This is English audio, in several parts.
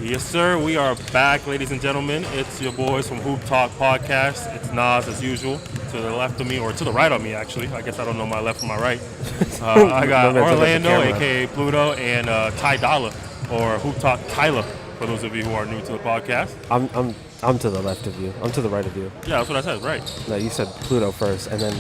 Yes, sir. We are back, ladies and gentlemen. It's your boys from Hoop Talk Podcast. It's Nas, as usual, to the left of me, or to the right of me, actually. I guess I don't know my left from my right. I got Orlando, a.k.a. Pluto, and Ty Dollar, or Hoop Talk Tyler, for those of you who are new to the podcast. I'm to the left of you. I'm to the right of you. Yeah, that's what I said, right. No, you said Pluto first, and then...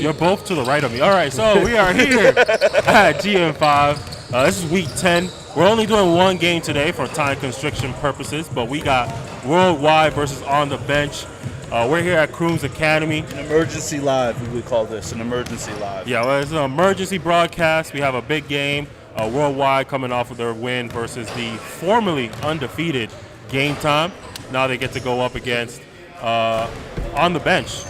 You're both to the right of me. All right, so we are here at GM5. This is week 10. We're only doing one game today for time constriction purposes, but we got WorldWyde versus On the Bench. We're here at Crooms Academy. An emergency live, we would call this, an emergency live. Yeah, well, it's an emergency broadcast. We have a big game. WorldWyde coming off of their win versus the formerly undefeated Game Time. Now they get to go up against On the Bench,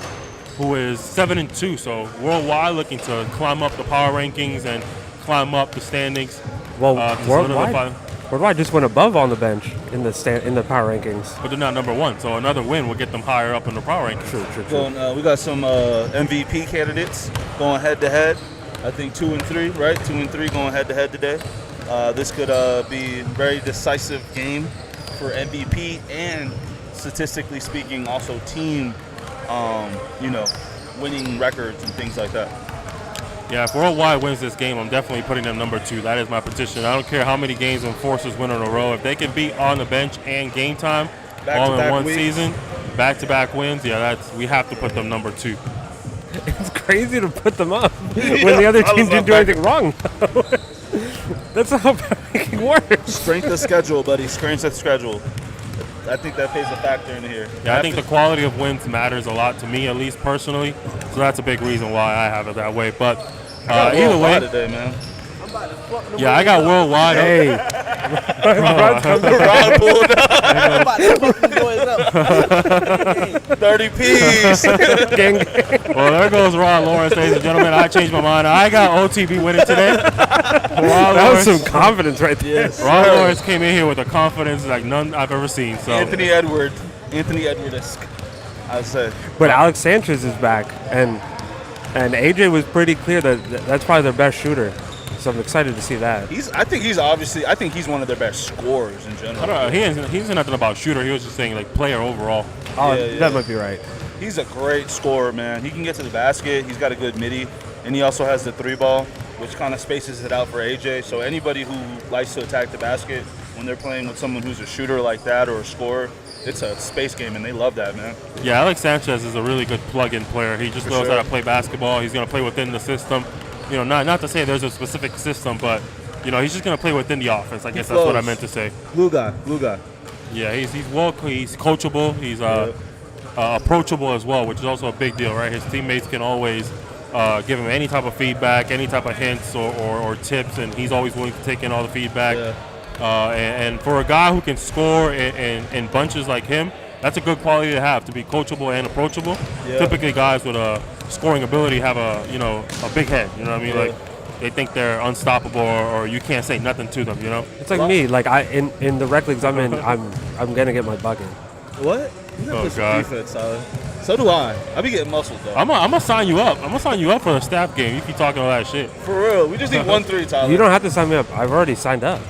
who is 7-2. So WorldWyde looking to climb up the power rankings and climb up the standings. Well, WorldWyde just went above On the Bench in the power rankings. But they're not number one, so another win will get them higher up in the power rankings. True. We got some MVP candidates going head-to-head. I think 2 and 3, right? 2 and 3 going head-to-head today. This could be a very decisive game for MVP and, statistically speaking, also team, winning records and things like that. Yeah, if WorldWyde wins this game, I'm definitely putting them number 2. That is my petition. I don't care how many games Enforcers win in a row. If they can beat On the Bench and Game Time all in one season, back-to-back wins, we have to put them number 2. It's crazy to put them up when the other team didn't do anything wrong. That's not how ranking works. Strength of schedule, buddy. Strength of schedule. I think that plays a factor in here. Yeah, I think the quality of wins matters a lot to me, at least personally. So that's a big reason why I have it that way. But either way, today, man. Yeah, I got WorldWyde. Hey, Rod pulled up. I'm about to fuck these boys up. 30 P's. Well, there goes Ron Lawrence, ladies and gentlemen. I changed my mind. I got OTB winning today. That was some confidence right there. Yes, Ron Lawrence came in here with a confidence like none I've ever seen. So Anthony Edward-esque, I'd say. But Alex Sanchez is back, and AJ was pretty clear that that's probably their best shooter. So I'm excited to see that. I think he's one of their best scorers in general. I don't know. He ain't nothing about shooter. He was just saying like player overall. Oh, that might be right. He's a great scorer, man. He can get to the basket. He's got a good midi, and he also has the 3-ball, which kind of spaces it out for AJ. So anybody who likes to attack the basket when they're playing with someone who's a shooter like that or a scorer, it's a space game, and they love that, man. Yeah, Alex Sanchez is a really good plug-in player. He just knows how to play basketball. He's going to play within the system. Not to say there's a specific system, but he's just going to play within the offense. I guess that's what I meant to say. Glue guy. Yeah, he's coachable. He's approachable as well, which is also a big deal, right? His teammates can always give him any type of feedback, any type of hints or tips, and he's always willing to take in all the feedback. Yeah. And for a guy who can score in bunches like him, that's a good quality to have, to be coachable and approachable. Yeah. Typically, guys with a scoring ability have a big head. You know what I mean? Yeah. Like they think they're unstoppable, or you can't say nothing to them. It's like me. Like in the rec leagues I'm in, I'm gonna get my bucket. What? You got to play defense, Tyler. So do I. I be getting muscled though. I'm gonna sign you up. I'm gonna sign you up for a staff game. You keep talking all that shit. For real. We just need 1-3, Tyler. You don't have to sign me up. I've already signed up.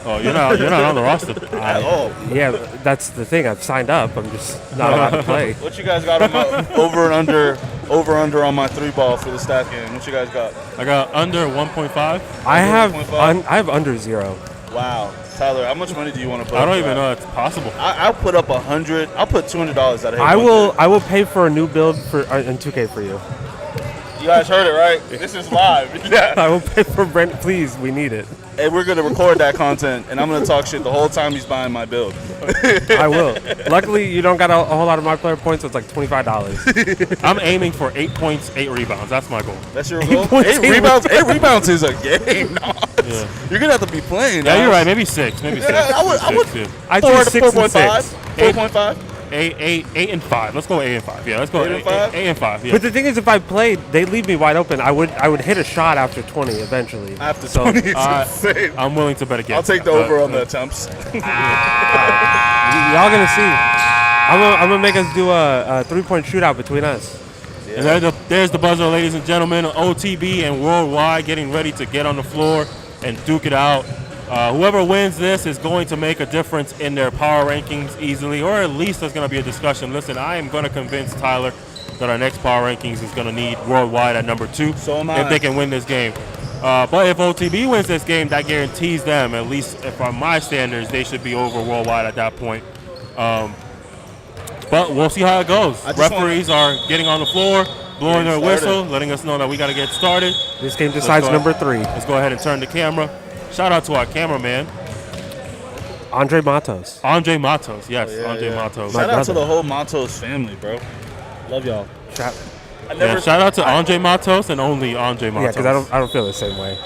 Oh, you're not on the roster at all. Yeah, that's the thing. I've signed up. I'm just not allowed to play. What you guys got on my over and under on my 3-ball for the staff game? What you guys got? I got under 1.5. I have under 0. Wow, Tyler, how much money do you want to put? I don't even know it's possible. I'll put up 100. I'll put $200 out of here. I will pay for a new build in 2K for you. You guys heard it, right? This is live. Yeah. I will pay for Brent. Please, we need it. And we're going to record that content, and I'm going to talk shit the whole time he's buying my build. I will. Luckily, you don't got a whole lot of my player points, so it's like $25. I'm aiming for 8 points, 8 rebounds. That's my goal. That's your goal? 8 rebounds? 8 rebounds is a game. No. Yeah. You're going to have to be playing. Yeah, you're right. Maybe 6. Maybe 6. I'd say 6 and 6. 4.5? 8 and 5. Let's go 8 and 5. Yeah, let's go 8 and 5. Yeah. But the thing is, if I played, they leave me wide open. I would hit a shot after 20 eventually. After 20, it's insane. I'm willing to bet against. I'll take the over on the attempts. Y'all gonna see. I'm gonna make us do a 3-point shootout between us. Yeah. And there's the buzzer, ladies and gentlemen. OTB and WorldWyde getting ready to get on the floor and duke it out. Whoever wins this is going to make a difference in their power rankings easily, or at least there's going to be a discussion. Listen, I am going to convince Tyler that our next power rankings is going to need Worldwide at number 2 So am I. if they can win this game. But if OTB wins this game, that guarantees them, at least if on my standards, they should be over Worldwide at that point. But we'll see how it goes. Referees are getting on the floor, blowing their whistle, letting us know that we got to get started. This game decides number 3. Let's go ahead and turn the camera. Shout out to our cameraman, Andre Matos. Andre Matos. Yes, Yeah, Andre yeah. Matos. Shout out to the whole Matos family, bro. Love y'all. Yeah, shout out to Andre Matos and only Andre Matos. Yeah, because I don't feel the same way.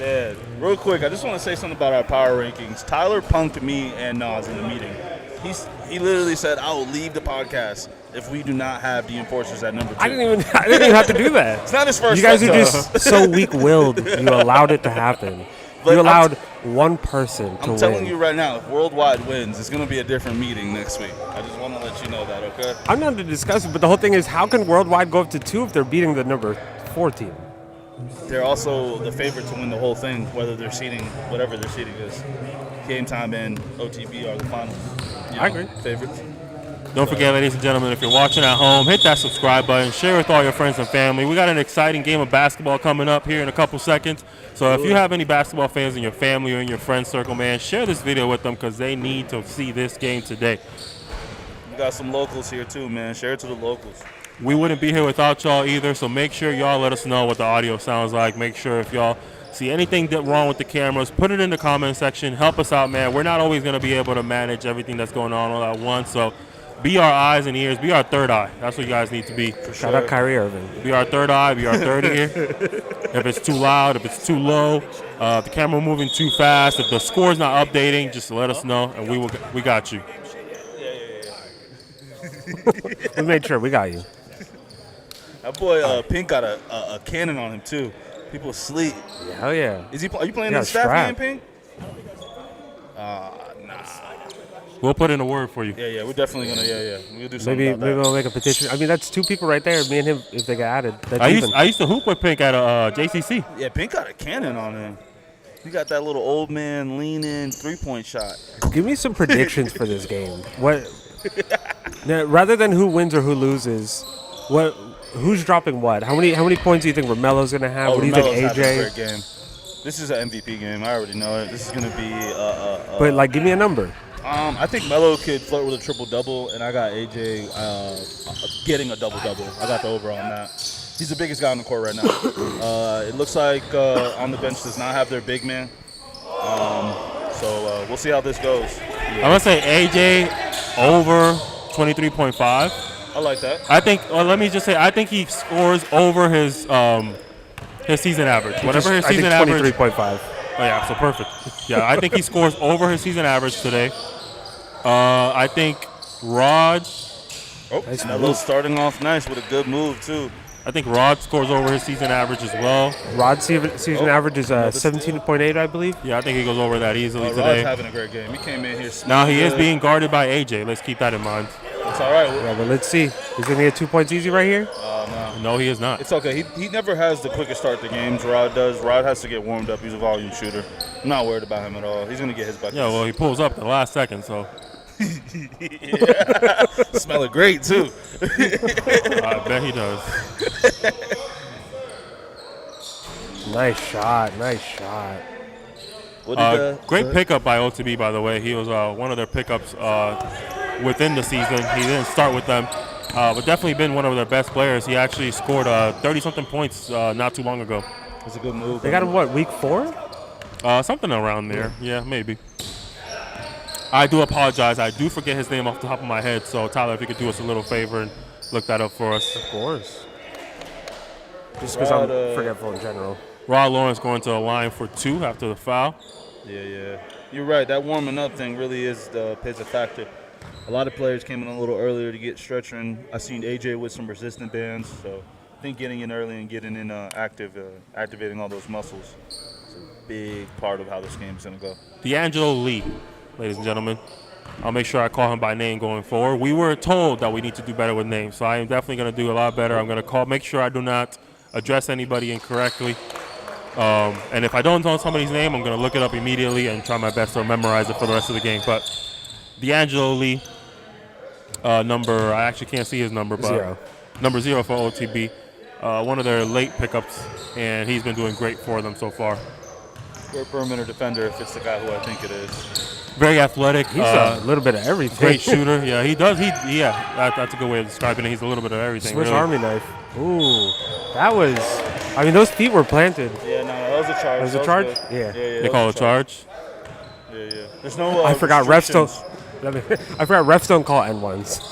Man, real quick, I just want to say something about our power rankings. Tyler punked me and Nas in the meeting. He literally said, "I will leave the podcast if we do not have the Enforcers at number 2." I didn't even have to do that. It's not his first. You guys are time, just so weak-willed. You allowed it to happen. But You allowed one person to I'm win. telling you right now, if WorldWyde wins, it's going to be a different meeting next week. I just want to let you know that, okay? I'm not to discuss it, but the whole thing is, how can WorldWyde go up to 2 if they're beating the number 4 team? They're also the favorite to win the whole thing, whether they're seeding, whatever their seeding is. Game Time and OTB are the finals. I agree. Favorites. Don't forget, ladies and gentlemen, if you're watching at home, hit that subscribe button, share with all your friends and family. We got an exciting game of basketball coming up here in a couple seconds. So if you have any basketball fans in your family or in your friend circle, man, share this video with them because they need to see this game today. We got some locals here too, man. Share it to the locals. We wouldn't be here without y'all either, so make sure y'all let us know what the audio sounds like. Make sure if y'all see anything wrong with the cameras, put it in the comment section. Help us out, man. We're not always going to be able to manage everything that's going on all at once, so be our eyes and ears. Be our third eye. That's what you guys need to be. Shout out Kyrie Irving. Be our third eye. Be our third ear. If it's too loud, if it's too low, if the camera moving too fast, if the score's not updating, just let us know, and we got you. We made sure we got you. That boy Pink got a cannon on him too. People sleep. Yeah, hell yeah. Are you playing Yeah, in the staff strap. game, Pink? We'll put in a word for you. Yeah, we're definitely gonna. Yeah, we'll do something Maybe about that. we'll make a petition. I mean, that's 2 people right there. Me and him, if they get added. That's I even. used to hoop with Pink at JCC. Yeah, Pink got a cannon on him. He got that little old man lean-in three-point shot. Give me some predictions for this game. What? Now, rather than who wins or who loses, who's dropping what? How many points do you think Romelo's gonna have? What do you think Melo's having a AJ? great game. This is an MVP game. I already know it. This is gonna be. But like, give me a number. I think Melo could flirt with a triple-double, and I got AJ getting a double-double. I got the over on that. He's the biggest guy on the court right now. It looks like on the bench does not have their big man. So we'll see how this goes. I'm going to say AJ over 23.5. I like that. I think, let me just say, I think he scores over his season average. Whatever his season average. 23.5. Oh, yeah, so perfect. Yeah, I think he scores over his season average today. I think Rod. Nice Melo move. starting off nice with a good move, too. I think Rod scores over his season average as well. Rod's season average is 17.8, I believe. Yeah, I think he goes over that easily Rod's today. having a great game. He came in here. Now he is good. being guarded by AJ. Let's keep that in mind. It's all right. Yeah, but let's see. He's gonna get 2 points easy right here. No, he is not. It's okay. He never has the quickest start to games. Rod does. Rod has to get warmed up. He's a volume shooter. I'm not worried about him at all. He's going to get his buckets. Yeah, well, he pulls up the last second, so. Smelling great, too. I bet he does. Nice shot. Nice shot. What Great pickup by OTB, by the way. He was one of their pickups within the season. He didn't start with them, but definitely been one of their best players. He actually scored 30-something points not too long ago. It's a good move. They got him, what, week 4? Something around there. Yeah, maybe. I do apologize. I do forget his name off the top of my head. So, Tyler, if you could do us a little favor and look that up for us. Of course. Just because I'm forgetful in general. Rod Lawrence going to the line for 2 after the foul. Yeah. You're right. That warming up thing really plays a factor. A lot of players came in a little earlier to get stretching. I seen AJ with some resistant bands. So, I think getting in early and getting in activating all those muscles is a big part of how this game is going to go. D'Angelo Lee, ladies and gentlemen. I'll make sure I call him by name going forward. We were told that we need to do better with names, so I am definitely going to do a lot better. I'm going to make sure I do not address anybody incorrectly. And if I don't know somebody's name, I'm going to look it up immediately and try my best to memorize it for the rest of the game. But D'Angelo Lee, number, I actually can't see his number, but number 0 for OTB, one of their late pickups, and he's been doing great for them so far. Great perimeter defender if it's the guy who I think it is. Very athletic. He's a little bit of everything. Great shooter. Yeah, he does. That's a good way of describing it. He's a little bit of everything. Swiss really. Army knife. Ooh, that was. I mean, those feet were planted. Yeah, no, that was a charge. That was a charge? Good. Yeah. They call it a charge. Yeah. There's no. I forgot refs don't. restrictions. I forgot refs don't call N1s.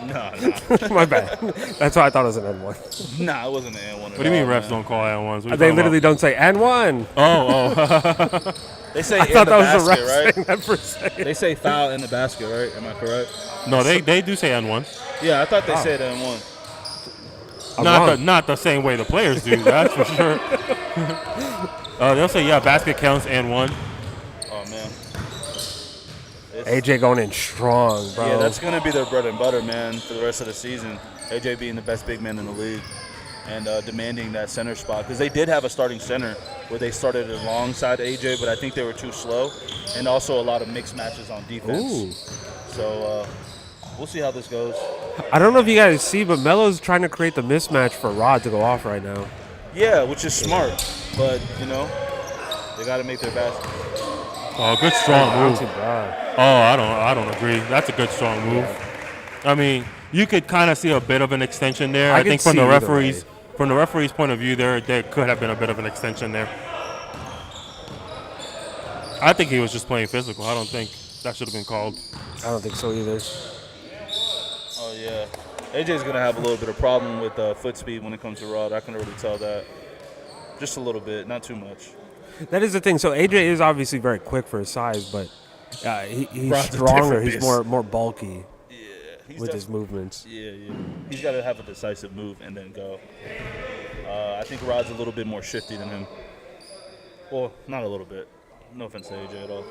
No. My bad. That's why I thought it was an N1. Nah, it wasn't an N1. What do you mean refs don't call N1s? They literally don't say N1. Oh. They say I in thought the that was basket, the ref right? saying that for a second. They say foul in the basket, right? Am I correct? No, they do say N1. Yeah, I thought they said N1. I'm Not the same way the players do. That's for sure. They'll say basket counts N1. Oh man. AJ going in strong, bro. Yeah, that's gonna be their bread and butter, man, for the rest of the season. AJ being the best big man in the league and demanding that center spot, because they did have a starting center where they started alongside AJ, but I think they were too slow, and also a lot of mixed matches on defense. Ooh. So we'll see how this goes. I don't know if you guys see, but Melo's trying to create the mismatch for Rod to go off right now. Yeah, which is smart, but they got to make their basket. Oh, good strong move. Too bad. Oh, I don't agree. That's a good strong move. I mean, you could kind of see a bit of an extension there. I think from the referee's point of view, there could have been a bit of an extension there. I think he was just playing physical. I don't think that should have been called. I don't think so either. Oh yeah, AJ's gonna have a little bit of problem with foot speed when it comes to Rod. I can already tell that. Just a little bit, not too much. That is the thing. So AJ is obviously very quick for his size, but he's Rod's a stronger. different He's beast. more bulky Yeah, with his movements. Yeah. He's got to have a decisive move and then go. I think Rod's a little bit more shifty than him. Well, not a little bit. No offense to AJ at all.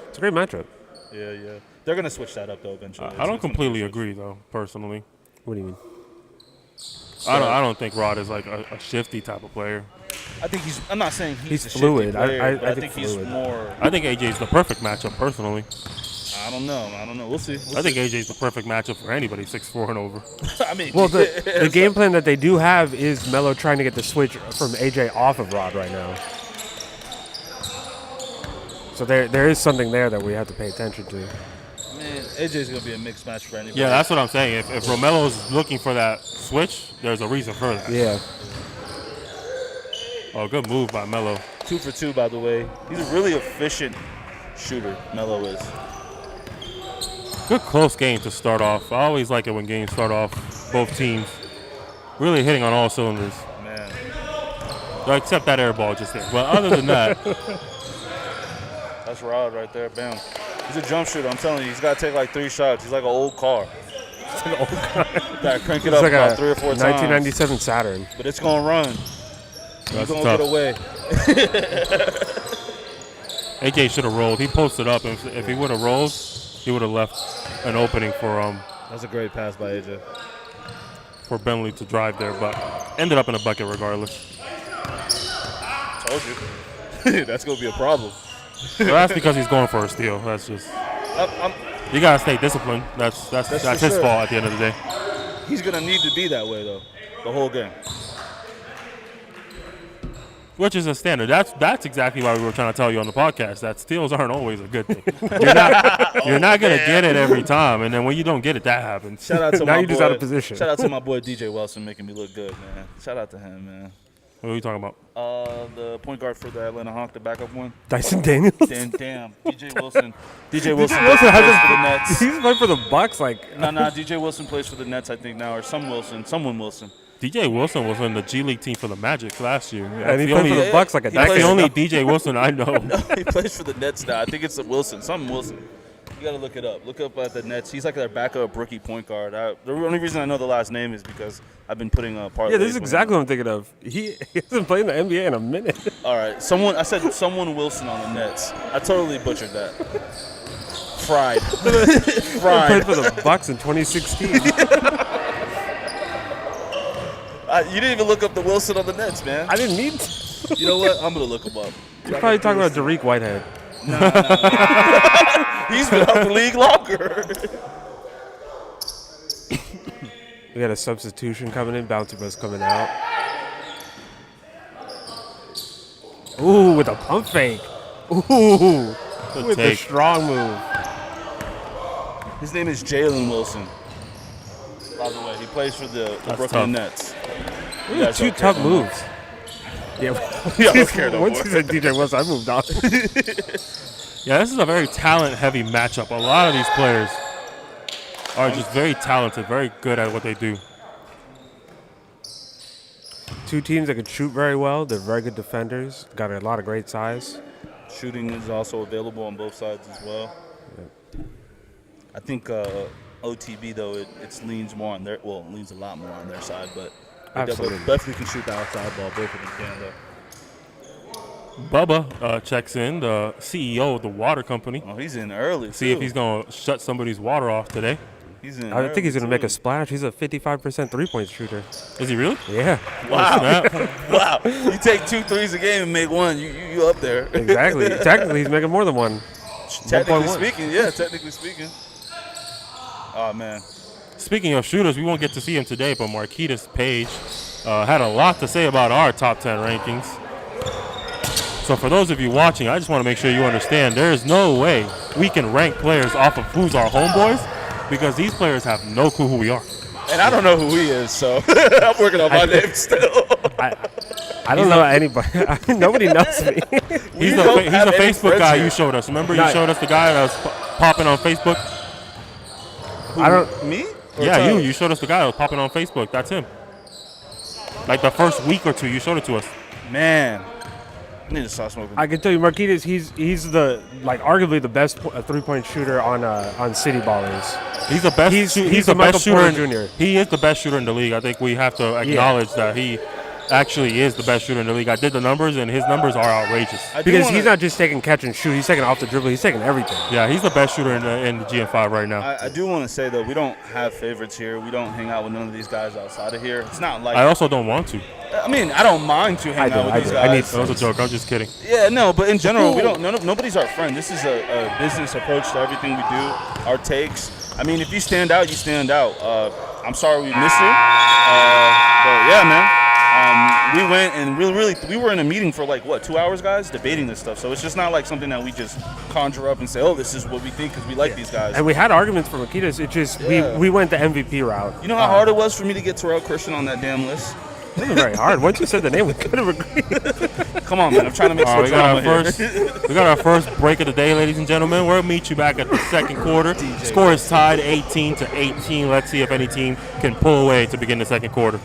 It's a great matchup. Yeah. They're gonna switch that up though eventually. I don't completely agree though, personally. What do you mean? I don't think Rod is like a shifty type of player. I think I'm not saying he's a fluid. shifty player, but I think fluid. he's more. I think AJ's the perfect matchup personally. I don't know. We'll see. I think AJ's the perfect matchup for anybody 6'4" and over. I mean, Well, the game plan that they do have is Melo trying to get the switch from AJ off of Rod right now. So there is something there that we have to pay attention to. Man, AJ's gonna be a mixed match for anybody. Yeah, that's what I'm saying. If Romelo's looking for that switch, there's a reason for that. Yeah. Oh, good move by Melo. 2 for 2, by the way. He's a really efficient shooter. Melo is. Good close game to start off. I always like it when games start off, both teams really hitting on all cylinders. Man. Except that air ball just there. But other than that, That's Rod right there. Bam. He's a jump shooter. I'm telling you, he's got to take like 3 shots. He's like an old car. It's like an old car. Got to crank it It's up like about a 3 or 4 times. 1997 Saturn. But it's going to run. He's that's going tough. to get away. AJ should have rolled. He posted up. If he would have rolled, he would have left an opening for That's a great pass by AJ. Bentley to drive there, but ended up in a bucket regardless. Told you. That's going to be a problem. Well, that's because he's going for a steal. That's just you gotta stay disciplined. That's That's his for sure. fault at the end of the day. He's going to need to be that way, though, the whole game. Which is a standard. That's exactly why we were trying to tell you on the podcast that steals aren't always a good thing. You're not gonna get it every time, and then when you don't get it, that happens. Shout out to Now my you're just boy, out of position. Shout out to my boy DJ Wilson making me look good, man. Shout out to him, man. What are you talking about? The point guard for the Atlanta Hawks, the backup one. Dyson Daniels. Damn. DJ Wilson. DJ Wilson Wilson plays for the Nets. He's playing for the Bucks. Like No, DJ Wilson plays for the Nets, I think now, or someone Wilson. DJ Wilson was on the G League team for the Magic last year. and he played for the Bucks like a That's decade the only ago. DJ Wilson I know. He plays for the Nets now. I think it's Wilson. Something Wilson. You got to look it up. Look up at the Nets. He's like their backup rookie point guard. The only reason I know the last name is because I've been putting parlays. Yeah, this is with exactly him. what I'm thinking of. He hasn't played in the NBA in a minute. All right. I said someone Wilson on the Nets. I totally butchered that. Fried. He Fried. played for the Bucks in 2016. You didn't even look up the Wilson on the Nets, man. I didn't need to. You know what? I'm gonna look him up. You're probably talking about Derek Whitehead. Nah. He's been out the league longer. We got a substitution coming in. Bouncy Bus coming out. Ooh, with a pump fake. Ooh, with a strong move. His name is Jalen Wilson. By the way, he plays for the Brooklyn Nets. Two tough moves. Yeah, I don't care no once more. he said DJ Wilson, I moved on. Yeah, this is a very talent-heavy matchup. A lot of these players are just very talented, very good at what they do. Two teams that can shoot very well. They're very good defenders. Got a lot of great size. Shooting is also available on both sides as well. Yep. I think OTB though it leans more on their it leans a lot more on their side, but they Absolutely. definitely can shoot the outside ball. Both of them can though. Bubba checks in, the CEO of the water company. Oh, he's in early. See if he's going to shut somebody's water off today. He's in. I think he's going to make a splash. He's a 55% three-point shooter. Is he really? Yeah. Wow. Snap. Wow. You take 2 threes a game and make one. You up there. Exactly. Technically, he's making more than one. Technically 1.1. speaking, yeah. Technically speaking. Oh man. Speaking of shooters, we won't get to see him today, but Marquita's Page had a lot to say about our top 10 rankings. So for those of you watching, I just want to make sure you understand there is no way we can rank players off of who's our homeboys because these players have no clue who we are. And I don't know who he is, so I'm working on my name still. I don't know anybody. Nobody knows me. He's the Facebook guy you showed us. Remember you showed us the guy that was popping on Facebook? I don't. Me? Or Yeah, Tyler? you showed us the guy that was popping on Facebook. That's him. Like the first week or two, you showed it to us. Man. I need to stop smoking. I can tell you, Marquita's. He's the arguably the best three-point shooter on City Ballers. He's the best. He's the Michael best shooter. Porter Jr. He is the best shooter in the league. I think we have to acknowledge that he actually is the best shooter in the league. I did the numbers, and his numbers are outrageous. Because he's not just taking catch and shoot. He's taking off the dribble. He's taking everything. Yeah, he's the best shooter in the GM5 right now. I do want to say, though, we don't have favorites here. We don't hang out with none of these guys outside of here. It's not like I also don't want to. I mean, I don't mind to hang out with these guys. That was a joke. I'm just kidding. Yeah, no, but in general, we don't. Nobody's our friend. This is a business approach to everything we do. Our takes. I mean, if you stand out, you stand out. I'm sorry we missed it, but yeah, man. We went and we were in a meeting for like 2 hours, guys, debating this stuff. So it's just not like something that we just conjure up and say, oh, this is what we think because we like these guys. And we had arguments for Marquita's. It just we went the MVP route. You know how hard it was for me to get Terrell Christian on that damn list? It wasn't very hard. Once you said the name, we could have agreed. Come on, man. I'm trying to make some drama here. We got our first break of the day, ladies and gentlemen. We'll meet you back at the second quarter. Score is tied 18-18. Let's see if any team can pull away to begin the second quarter.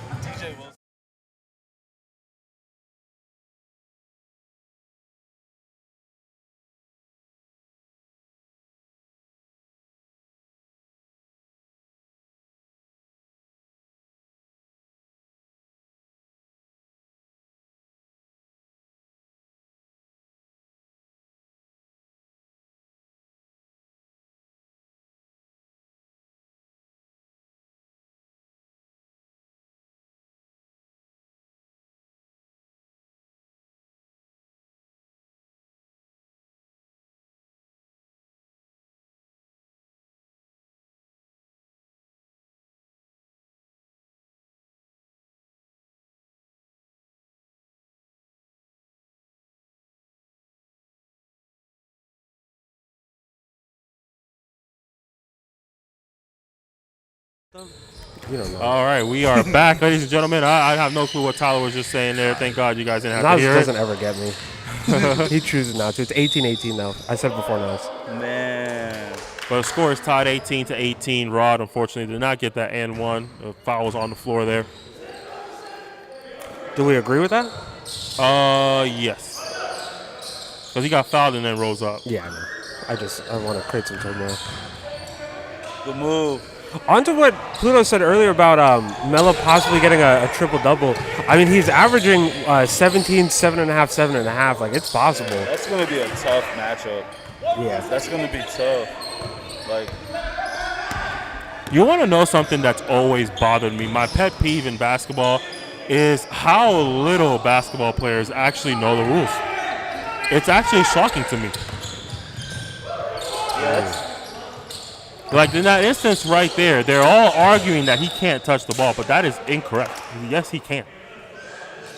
You don't know. All right, we are back, ladies and gentlemen. I have no clue what Tyler was just saying there. Thank God you guys didn't have Nas to hear doesn't it. ever get me. He chooses not to. It's 18-18 though. I said before Nas. Man. But the score is tied 18-18. Rod, unfortunately, did not get that and one. The foul was on the floor there. Do we agree with that? Yes. Because he got fouled and then rose up. Yeah, I know. I want to create some turmoil. Good move. On to what Pluto said earlier about Melo possibly getting a triple-double. I mean, he's averaging 17, 7.5, 7.5. Like, it's possible. That's going to be a tough matchup. Yeah. That's going to be tough. Like, You want to know something that's always bothered me? My pet peeve in basketball is how little basketball players actually know the rules. It's actually shocking to me. Yes. Like in that instance right there, they're all arguing that he can't touch the ball, but that is incorrect. Yes, he can.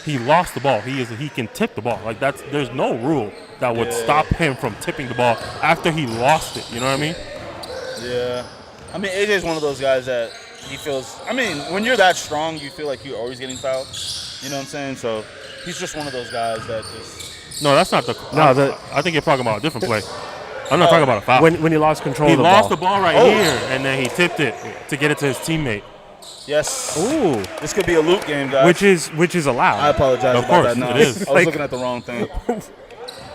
He lost the ball. He can tip the ball. Like there's no rule that would stop him from tipping the ball after he lost it. You know what I mean? Yeah. I mean, AJ's one of those guys that he feels. I mean, when you're that strong, you feel like you're always getting fouled. You know what I'm saying? So he's just one of those guys that just. No, that's not the. No, I think you're talking about a different play. I'm not talking about a foul. When he lost control He of the lost ball. the ball right here, and then he tipped it to get it to his teammate. Yes. Ooh. This could be a loop game, guys. Which is allowed. I apologize Of about course, that. No, it is. I was looking at the wrong thing.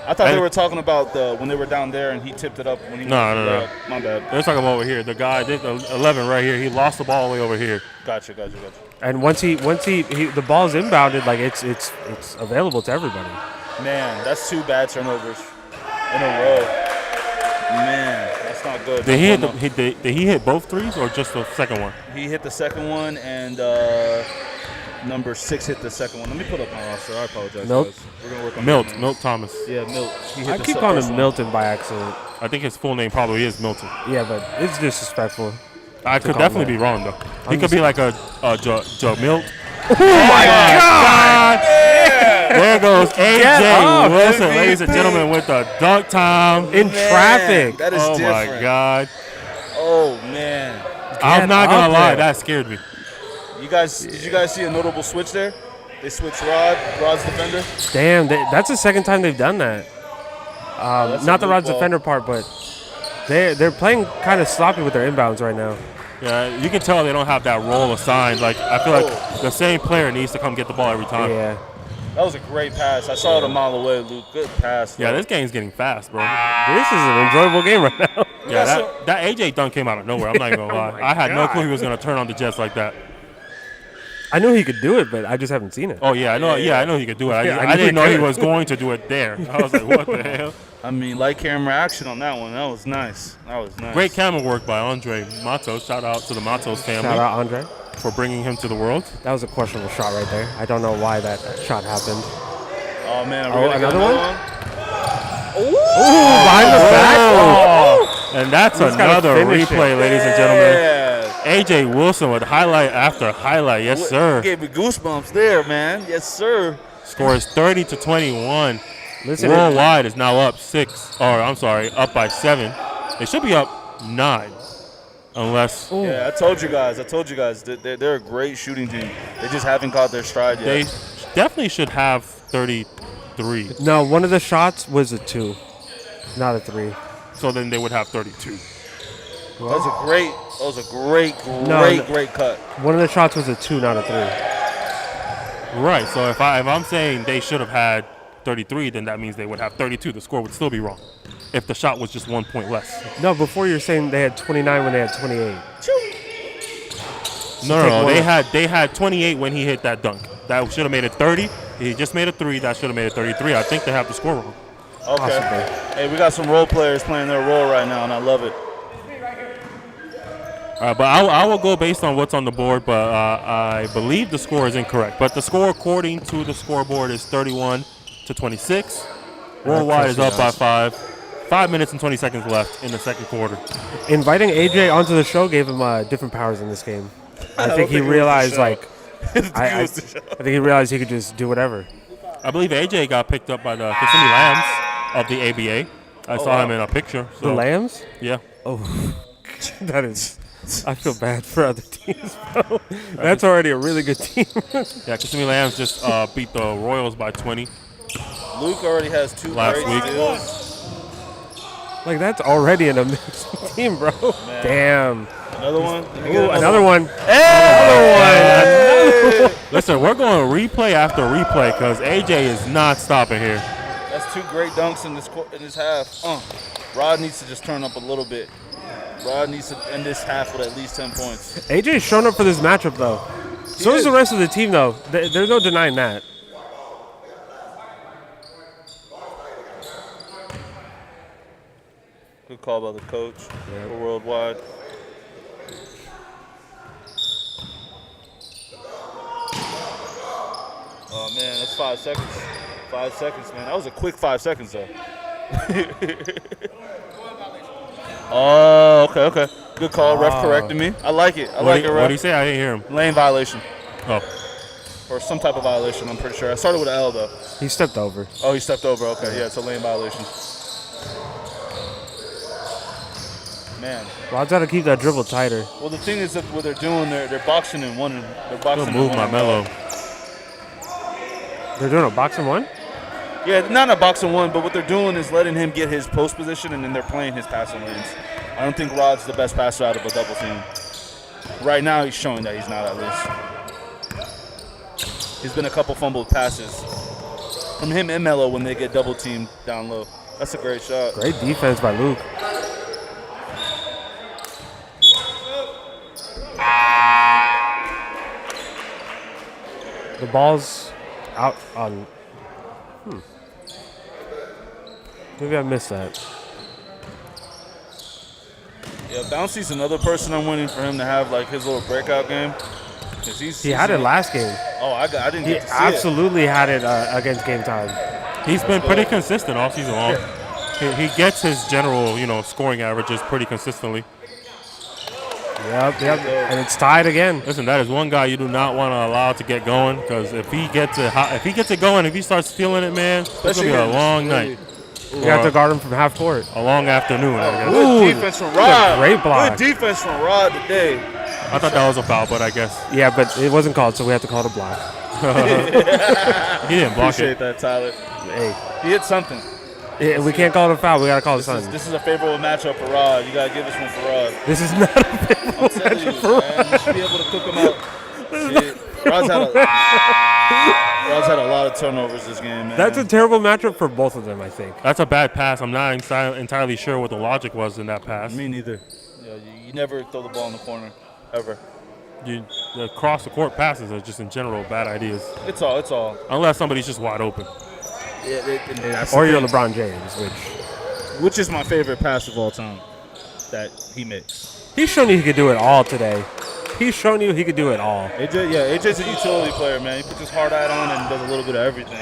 I thought they were talking about when they were down there and he tipped it up when he. No. My bad. They're talking about over here. The guy did the 11 right here. He lost the ball all the way over here. Gotcha. And once he the ball's inbounded, like it's available to everybody. Man, that's 2 bad turnovers in a row. Man, that's not good. Did he hit both threes or just the second one? He hit the second one, and number 6 hit the second one. Let me put up my roster. I apologize, Milt? guys. We're gonna work on Milt Thomas. Yeah, Milt. He hit I the keep calling first him one. Milton by accident. I think his full name probably is Milton. Yeah, but it's disrespectful. I could call definitely him be wrong though. He could be like a Milt. Oh my God! There goes AJ up, Wilson, MVP. ladies and gentlemen, with the dunk time. In Man, traffic. That is Oh different. my God! Oh man. I'm not gonna up lie, there. that scared me. Did you guys see a notable switch there? They switched Rod's defender. Damn, that's the second time they've done that. That's Not a the loop Rod's ball. defender part, but they're playing kind of sloppy with their inbounds right now. Yeah, you can tell they don't have that role assigned. Like I feel like the same player needs to come get the ball every time. Yeah. That was a great pass. I saw it a mile away, Luke. Good pass. Yeah, bro. this game's getting fast, bro. This is an enjoyable game right now. Yeah, so- that AJ dunk came out of nowhere. I'm not even gonna lie. my I had no God. clue he was gonna turn on the Jets like that. I knew he could do it, but I just haven't seen it. Oh yeah, I know. Yeah, I know he could do it. Yeah, I I knew didn't he know he could. was going to do it there. I was like, what the hell? I mean, light camera action on that one. That was nice. Great camera work by Andre Matos. Shout out to the Matos family Shout out, Andre. for bringing him to the world. That was a questionable shot right there. I don't know why that shot happened. Oh man, Oh, another one? Ooh, Behind the back. And that's He's gotta another finish replay, it. ladies and gentlemen. Yeah. AJ Wilson with highlight after highlight. Yes, sir. Gave me goosebumps there, man. Yes, sir. Score is 30-21. Listen, WorldWyde is now up 6. Or I'm sorry, up by 7. They should be up 9, unless Yeah, I told you guys. They're a great shooting team. They just haven't caught their stride yet. they definitely should have 33. no, one of the shots was a 2, not a 3. So then they would have 32. That was a great cut. One of the shots was a 2, not a 3. Right. So if I'm saying they should have had 33, then that means they would have 32. The score would still be wrong if the shot was just 1 point less. No, before you're saying they had 29 when they had 28. No, take they had 28 when he hit that dunk. That should have made it 30. He just made a 3. That should have made it 33. I think they have the score wrong. Okay. Possibly. Hey, we got some role players playing their role right now, and I love it. But I will go based on what's on the board, but I believe the score is incorrect. But the score according to the scoreboard is 31-26. WorldWyde is up by 5. 5 minutes and 20 seconds left in the second quarter. Inviting AJ onto the show gave him different powers in this game. I don't think he think it was the realized, show. like, I think he realized he could just do whatever. I believe AJ got picked up by the Kissimmee Lambs of the ABA. I saw him in a picture. The So, Lambs? yeah. Oh, that is. I feel bad for other teams, bro. That's already a really good team. Yeah, Kissimmee Lambs just beat the Royals by 20. Luke already has 2 Last great week. steals. Like, that's already an amazing team, bro. Man. Damn. Another one. Let me Ooh, get another one. Hey! Listen, we're going replay after replay because AJ is not stopping here. That's 2 great dunks in this half. Rod needs to just turn up a little bit. Rod needs to end this half with at least 10 points. AJ's shown up for this matchup, though. So is the rest of the team, though. There's no denying that. Good call by the coach for WorldWyde. 5 seconds. 5 seconds, man. That was a quick 5 seconds, though. Oh, okay. Good call. Ref corrected me. I like it. I like it, What ref. did he say? I didn't hear him. Lane violation. Oh. Or some type of violation, I'm pretty sure. I started with an L, though. He stepped over. Oh, he stepped over. Okay, yeah, it's a lane violation. Man. Rod's got to keep that dribble tighter. Well, the thing is that what they're doing, they're boxing in one. They're boxing Good in move, one. my mellow. They're doing a boxing one? Yeah, not a boxing one, but what they're doing is letting him get his post position, and then they're playing his passing lanes. I don't think Rod's the best passer out of a double team. Right now, he's showing that he's not, at least. He's been a couple fumbled passes from him and Melo when they get double teamed down low. That's a great shot. Great defense by Luke. The ball's out on. Maybe I missed that. Yeah, Bouncy's another person I'm waiting for him to have like his little breakout game. He had it last game. Oh, I didn't He get to see absolutely had it against Game Time. He's been pretty consistent all season long. He gets his general, scoring averages pretty consistently. Yep. And it's tied again. Listen, that is one guy you do not want to allow to get going, because if he gets it going, if he starts feeling it, man, it's gonna be a long night. You have to guard him from half court. A long afternoon, I guess. Good defense from Rod. Great block. Good defense from Rod today. I thought that was a foul, but I guess Yeah, but it wasn't called, so we have to call it a block. he didn't block Appreciate it. that, Tyler. Hey, He hit something. we can't call it a foul. We got to call it something. This is a favorable matchup for Rod. You gotta give this one for Rod. This is not a favorable I'm telling you, matchup for man. You should be able to cook him out. Shit. Rod's had a lot of turnovers this game, man. That's a terrible matchup for both of them, I think. That's a bad pass. I'm not entirely sure what the logic was in that pass. Me neither. Yeah, you never throw the ball in the corner, ever. The cross the court passes are just in general bad ideas, It's all. unless somebody's just wide open. Or you're LeBron James, Which is my favorite pass of all time that he makes. he's shown you he could do it all today. He's shown you he could do it all. AJ's a utility player, man. He puts his hard hat on and does a little bit of everything.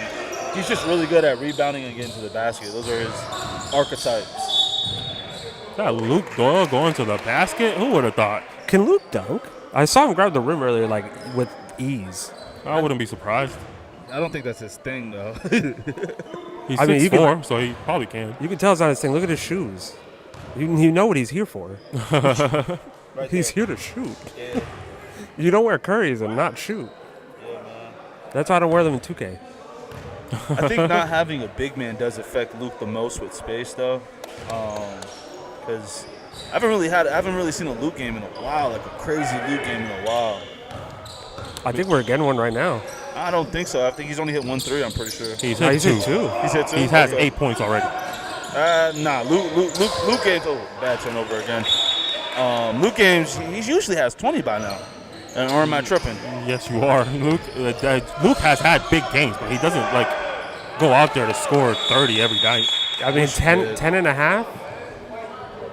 He's just really good at rebounding and getting to the basket. Those are his archetypes. That Luke Doyle going to the basket? Who would have thought? Can Luke dunk? I saw him grab the rim earlier, with ease. I wouldn't be surprised. I don't think that's his thing, though. He's I mean, 6'4", so he probably can. You can tell it's not his thing. Look at his shoes. You know what he's here for. Right He's there. here to shoot. Yeah. You don't wear Currys and not shoot. Yeah, man. That's why I don't wear them in 2K. I think not having a big man does affect Luke the most with space, though, because I haven't really seen a Luke game in a while, like a crazy Luke game in a while. I think we're getting one right now. I don't think so. I think he's only hit 1 3. I'm pretty sure. He's No, hit he's two. hit 2. He's hit 2. He has Okay. 8 points already. Nah, Luke games. Oh, bad turnover again. Luke games. He usually has 20 by now. Or am I tripping? Yes, you are. Luke has had big games, but he doesn't go out there to score 30 every night. I mean, 10 and a half?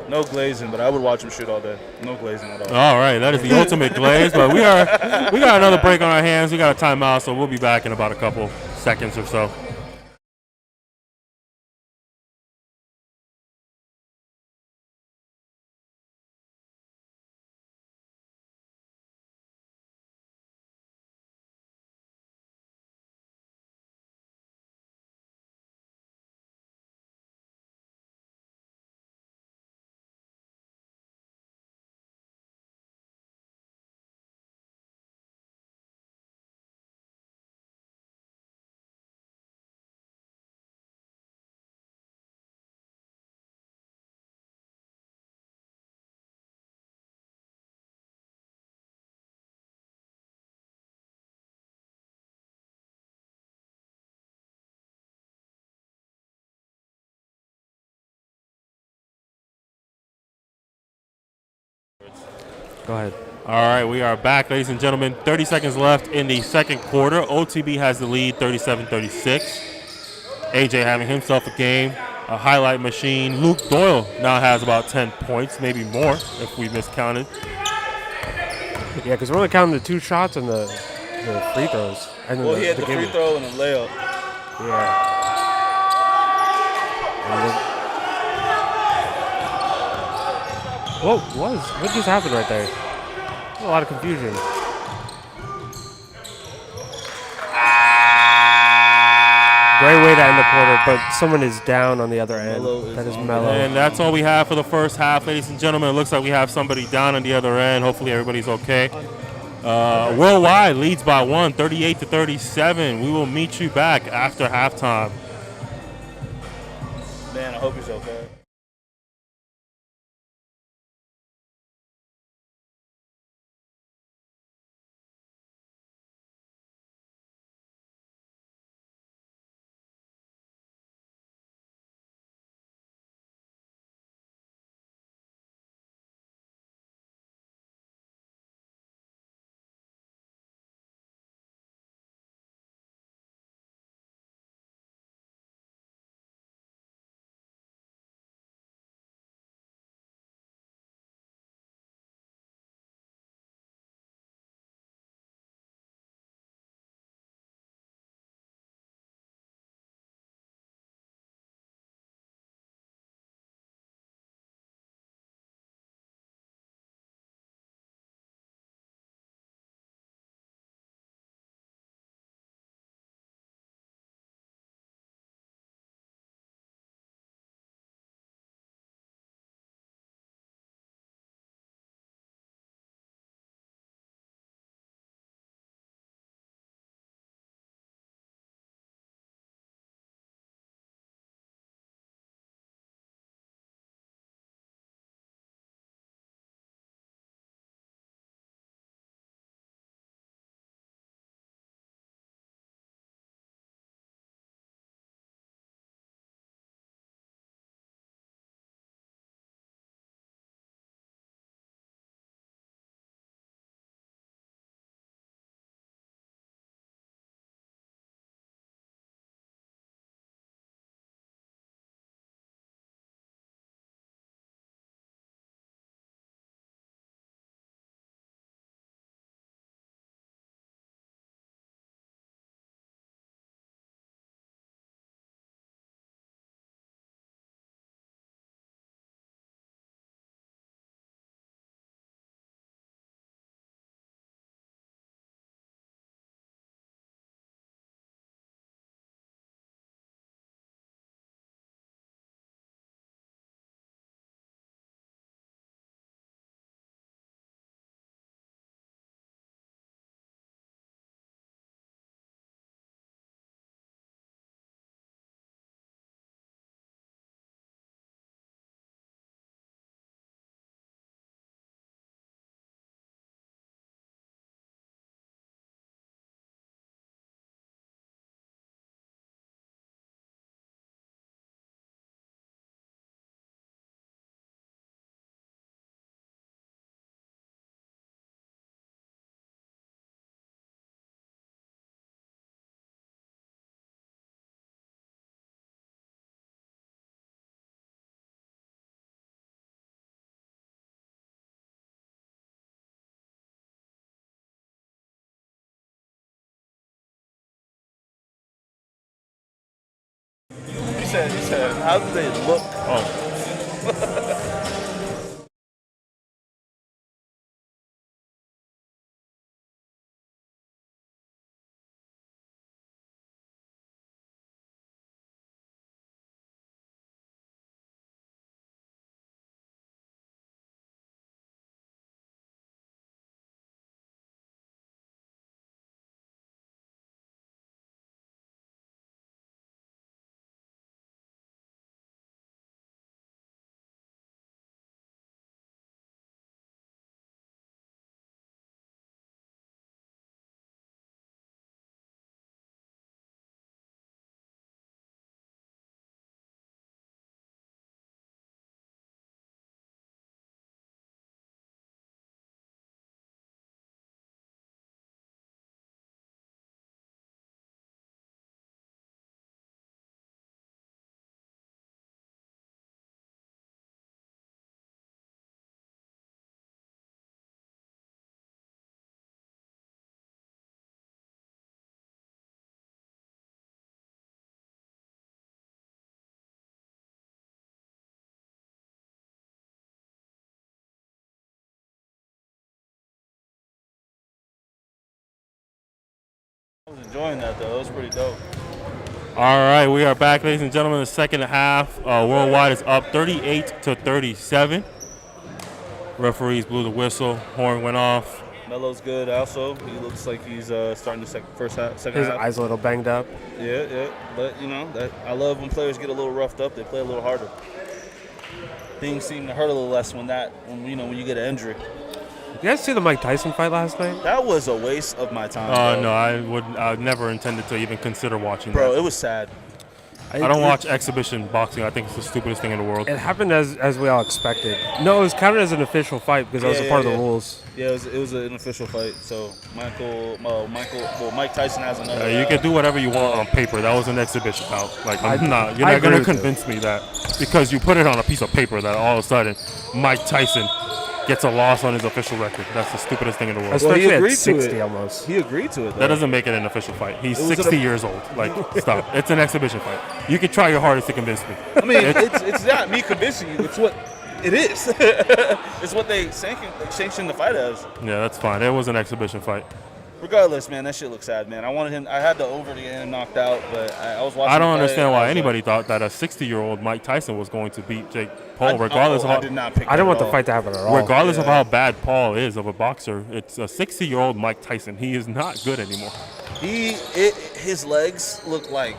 No glazing, but I would watch him shoot all day. No glazing at all. All right, that is the ultimate glaze. But we got another break on our hands. We got a timeout, so we'll be back in about a couple seconds or so. Go ahead. All right, we are back, ladies and gentlemen. 30 seconds left in the second quarter. OTB has the lead, 37-36. AJ having himself a game, a highlight machine. Luke Doyle now has about 10 points, maybe more if we miscounted. Yeah, because we're only counting the 2 shots and the the free throws and then Well, he had the game free winner. throw and the layup. Yeah. And then, what just happened right there? A lot of confusion. Great way to end the quarter, but someone is down on the other end. That is Melo. And that's all we have for the first half, ladies and gentlemen. It looks like we have somebody down on the other end. Hopefully everybody's okay. Worldwide leads by 1, 38-37. We will meet you back after halftime. Man, I hope he's okay. He said, how do they look? Oh. I was enjoying that though. It was pretty dope. All right, we are back, ladies and gentlemen. The second half, WorldWyde is up 38-37. Referees blew the whistle. Horn went off. Melo's good also. He looks like he's starting the second His half. eyes a little banged up. Yeah. But that I love when players get a little roughed up. They play a little harder. Things seem to hurt a little less when you get an injury. You guys see the Mike Tyson fight last night? That was a waste of my time. No, I never intended to even consider watching Bro, that. it was sad. I don't watch exhibition boxing. I think it's the stupidest thing in the world. It happened as we all expected. No, it was counted as an official fight because that was a part of the rules. Yeah, it was an official fight. So Mike Tyson has another. You can do whatever you want on paper. That was an exhibition bout. Like, you're not agree going to with you. convince me that because you put it on a piece of paper that all of a sudden Mike Tyson gets a loss on his official record. That's the stupidest thing in the world. Especially agreed at to 60 it. almost. He agreed to it, though. That doesn't make it an official fight. He's was 60 years old. Like, stop. It's an exhibition fight. You can try your hardest to convince me. I mean, it's not me convincing you. It's what it is. It's what they sanction the fight as. Yeah, that's fine. It was an exhibition fight. Regardless, man, that shit looks sad, man. I had the over to get him knocked out, but I was watching. I don't the fight, understand why I was anybody like, thought that a 60-year-old Mike Tyson was going to beat Jake Paul, regardless of I how. did not pick I didn't that want at the all. fight to happen at all. Regardless of how bad Paul is of a boxer, it's a 60-year-old Mike Tyson. He is not good anymore. His legs look like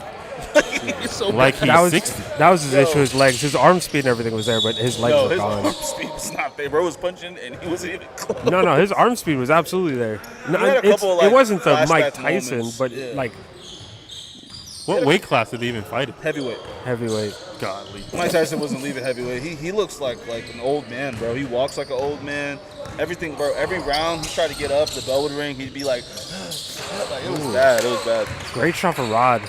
he's so Like bad. he's 60. That was his issue. His legs, his arm speed and everything was there, but his legs No, were his gone. arm speed was not there. Bro was punching and he wasn't even close. No, his arm speed was absolutely there. No, He had a couple, it wasn't the flashback Mike Tyson, moments. but Yeah. like What weight class did he even fight in? Heavyweight. heavyweight. Godly. Mike Tyson wasn't leaving heavyweight. He looks like an old man, bro. He walks like an old man. Everything, bro. Every round he tried to get up, the bell would ring. He'd be like, it was bad. It was bad. Great shot from Rod.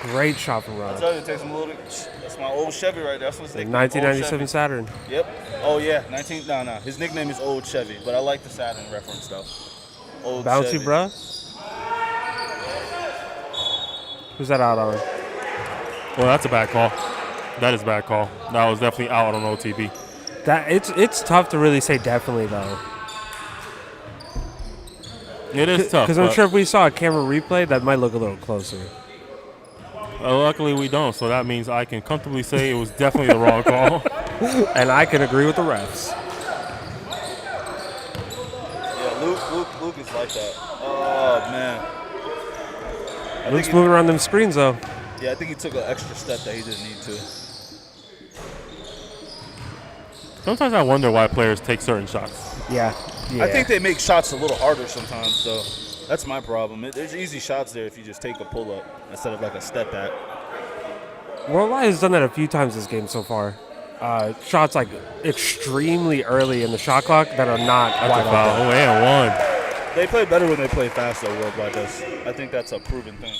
Great shot from I Rod. tell you, it takes him a little bit. That's my old Chevy right there. That's what's The nickname. 1997 Old Saturn. Chevy. Yep. Oh yeah, 19. No. His nickname is Old Chevy, but I like the Saturn reference though. Old Bouncy, Chevy. bruh. Who's that out on? Well, that's a bad call. That is a bad call. That was definitely out on OTB. That it's tough to really say definitely though. It is tough. Because I'm but, sure if we saw a camera replay, that might look a little closer. luckily, we don't. So that means I can comfortably say it was definitely the wrong call. And I can agree with the refs. Yeah, Luke is like that. Oh man. Luke's moving around them screens though. Yeah, I think he took an extra step that he didn't need to. Sometimes I wonder why players take certain shots. Yeah. I think they make shots a little harder sometimes, so that's my problem. There's easy shots there if you just take a pull-up instead of like a step back. WorldWyde has done that a few times this game so far. Shots like extremely early in the shot clock that are not That's wide a foul. open. Oh, and one. They play better when they play fast, though, WorldWyde does. I think that's a proven thing.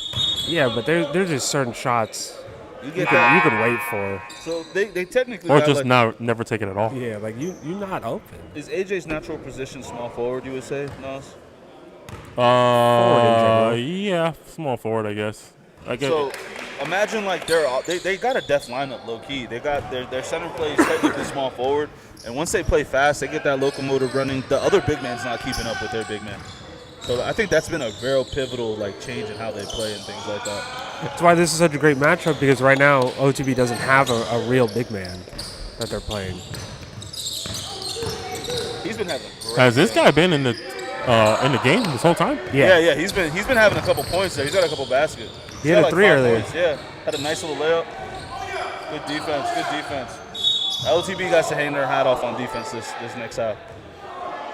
Yeah, but there's just certain shots You you get can wait for. So they technically Or got, just like, not never take it at all. Yeah, like you're not open. Is AJ's natural position small forward, you would say, Nas? Yeah, small forward, I guess. So imagine like they got a death lineup low key. They got their center plays technically small forward, and once they play fast, they get that locomotive running. The other big man's not keeping up with their big man. So I think that's been a very pivotal like change in how they play and things like that. That's why this is such a great matchup because right now OTB doesn't have a real big man that they're playing. He's been having. A great Has this game. guy been in the game this whole time? Yeah. He's been having a couple points there. He's got a couple baskets. He had a got, 3 5 earlier. points. Yeah, had a nice little layup. Good defense. LTB got to hang their hat off on defense this next half.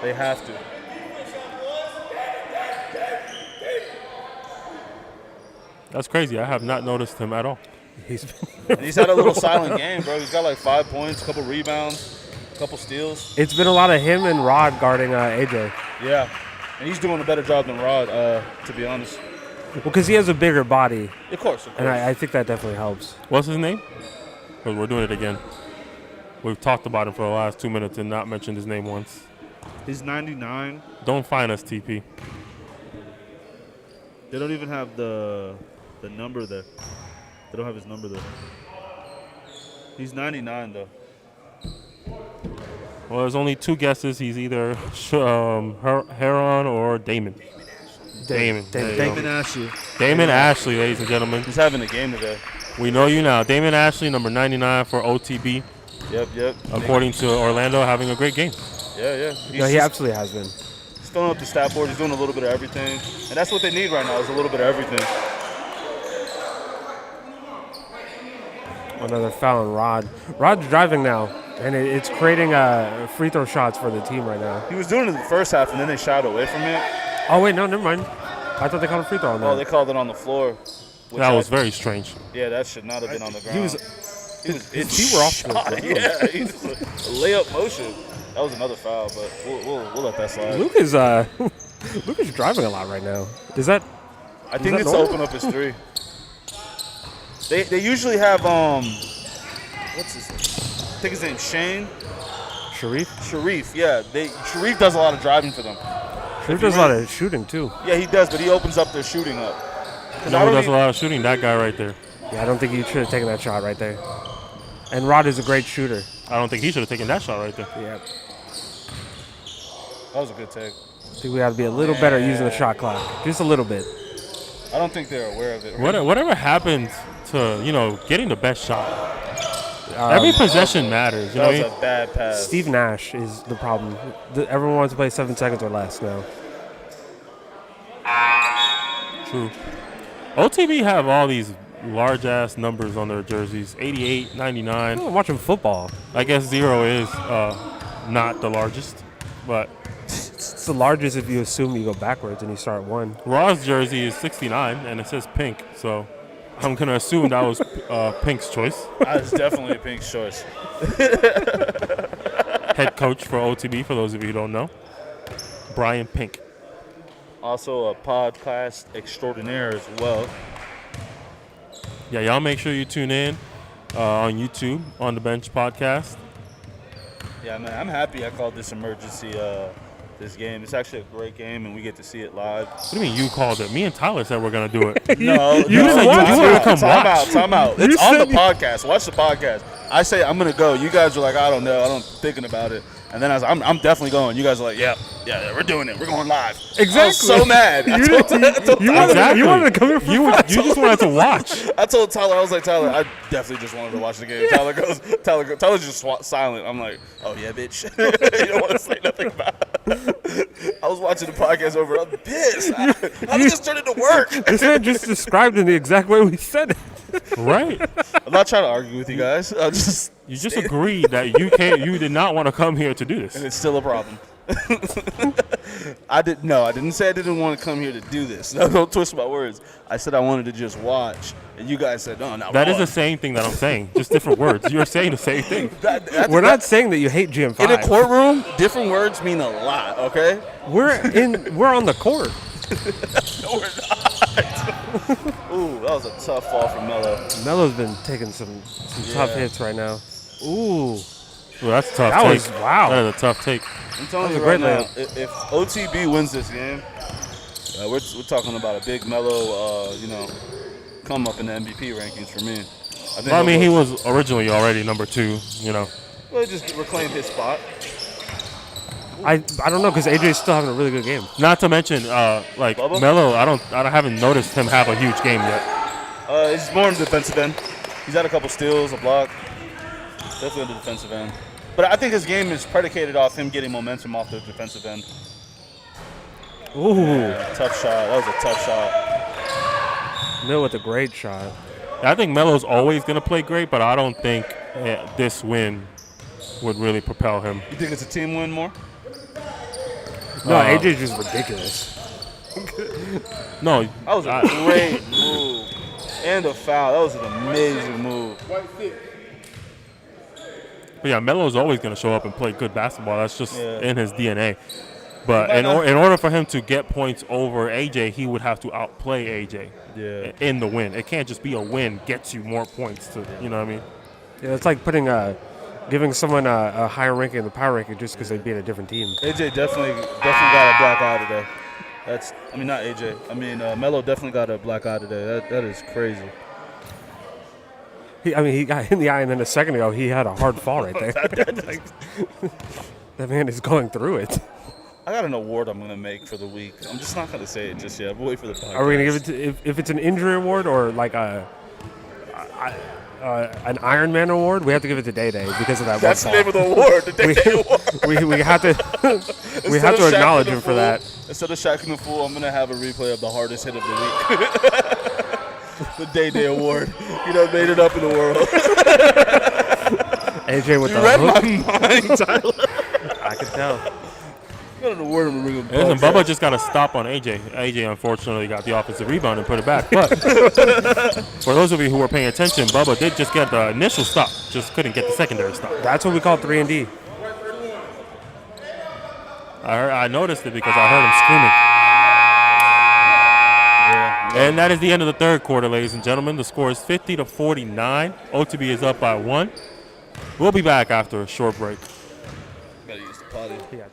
They have to. That's crazy. I have not noticed him at all. And he's had a little silent game, bro. He's got like 5 points, a couple rebounds, a couple steals. It's been a lot of him and Rod guarding AJ. Yeah, and he's doing a better job than Rod, to be honest. Well, because he has a bigger body, Of course. and I think that definitely helps. What's his name? 'Cause we're doing it again. We've talked about him for the last 2 minutes and not mentioned his name once. He's 99. Don't find us, TP. They don't even have the number there. They don't have his number there. He's 99 though. Well, there's only 2 guesses. He's either Heron or Damon. Damon. There you Damon go. Ashley. Damon Ashley, ladies and gentlemen. He's having a game today. We know you now. Damon Ashley, number 99 for OTB. Yep. According to Orlando, having a great game. Yeah. No, he absolutely has been. He's filling up the stat board. He's doing a little bit of everything. And that's what they need right now is a little bit of everything. Another foul on Rod. Rod's driving now, and it's creating free throw shots for the team right now. He was doing it in the first half, and then they shied away from it. Oh, wait, no, never mind. I thought they called a free throw on that. Oh, they called it on the floor. That was very strange. Yeah, that should not have been on the ground. His feet were off the ground. Yeah, he just a layup motion. That was another foul, but we'll let that slide. Luke is driving a lot right now. Is that? I think that it's normal? to open up his three. They usually have what's his name? I think his name's Shane. Sharif, yeah. Sharif does a lot of driving for them. Sharif does a lot of shooting too. Yeah, he does, but he opens up their shooting up. You know who does a lot of shooting? That guy right there. Yeah, I don't think he should have taken that shot right there. And Rod is a great shooter. I don't think he should have taken that shot right there. Yeah. That was a good take. I think we have to be a little better at using the shot clock. Just a little bit. I don't think they're aware of it. Whatever happened to, getting the best shot? Every possession matters. You know That what I was mean? a bad pass. Steve Nash is the problem. Everyone wants to play 7 seconds or less now. True. OTB have all these large-ass numbers on their jerseys. 88, 99. I'm watching football. I guess 0 is not the largest. But It's the largest if you assume you go backwards and you start at 1. Raw's jersey is 69, and it says pink. So I'm going to assume that was Pink's choice. That was definitely a pink choice. Head coach for OTB, for those of you who don't know. Brian Pink. Also a podcast extraordinaire as well. Yeah, y'all make sure you tune in on YouTube, on the Bench Podcast. Yeah, man, I'm happy I called this emergency this game. It's actually a great game, and we get to see it live. What do you mean you called it? Me and Tyler said we're going to do it. No, You said you wanted to come watch. Time out. It's on the podcast. Watch the podcast. I say I'm going to go. You guys are like, I don't know. I'm thinking about it. And then I was like, I'm definitely going. You guys are like, yeah, we're doing it. We're going live. Exactly. I was so mad. You wanted to come here for You just wanted to watch. I told Tyler, I was like, Tyler, I definitely just wanted to watch the game. Tyler's just silent. I'm like, oh yeah, bitch. You don't want to say nothing about it. I was watching the podcast over. I'm pissed. How did this turn into work? This man just described in the exact way we said it. Right. I'm not trying to argue with you guys. You just agreed that you did not want to come here to do And this. it's still a problem. I didn't say I didn't want to come here to do this. No, don't twist my words. I said I wanted to just watch, and you guys said, no. That is the same thing that I'm saying, just different words. You're saying the same thing. We're not saying that you hate GM5. In a courtroom, different words mean a lot, okay? We're on the court. No, we're not. Ooh, that was a tough fall from Melo. Melo's been taking some tough hits right now. Ooh. Well, that's a tough That take. was- wow. That is a tough take. I'm telling That you was a right great now, if OTB wins this game, we're talking about a big Melo, come up in the MVP rankings for me. Well, I mean, he was originally already number 2, Well, just reclaim his spot. I don't know because AJ's still having a really good game. Not to mention, Bubba? Melo, I haven't noticed him have a huge game yet. He's more on the defensive end. He's had a couple steals, a block. Definitely on the defensive end. But I think his game is predicated off him getting momentum off the defensive end. Ooh. Yeah, tough shot. That was a tough shot. Mel with a great shot. I think Melo's always going to play great, but I don't think this win would really propel him. You think it's a team win more? No, AJ's just ridiculous. No. That was a great move. And a foul. That was an amazing move. But yeah, Melo's always going to show up and play good basketball. That's just in his DNA. But He in might not- order for him to get points over AJ, he would have to outplay AJ Yeah. in the win. It can't just be a win gets you more points. You know what I mean? Yeah, it's like giving someone a higher ranking in the power ranking just because they beat a different team. AJ definitely got a black eye today. Not AJ. Melo definitely got a black eye today. That is crazy. He got hit in the eye, and then a second ago he had a hard fall right there. That man is going through it. I got an award I'm gonna make for the week. I'm just not gonna say it just yet. We'll wait for the podcast. Are we gonna give it to if it's an injury award or like an Iron Man award? We have to give it to Day Day because of that. That's the one name of the award. The Day Day award. we have to we have to acknowledge him for that. Instead of Shaq and the Fool, I'm gonna have a replay of the hardest hit of the week. The Day Day award. You know, made it up in the world. AJ with You the read hook. my mind, Tyler. I can tell. Got an award I'm gonna bring Listen, Bubba just got a stop on AJ. AJ unfortunately got the offensive rebound and put it back. But for those of you who were paying attention, Bubba did just get the initial stop, just couldn't get the secondary stop. That's what we call 3-and-D. I noticed it because I heard him screaming. And that is the end of the third quarter, ladies and gentlemen. The score is 50-49. OTB is up by 1. We'll be back after a short break. Gotta use the potty. Yeah.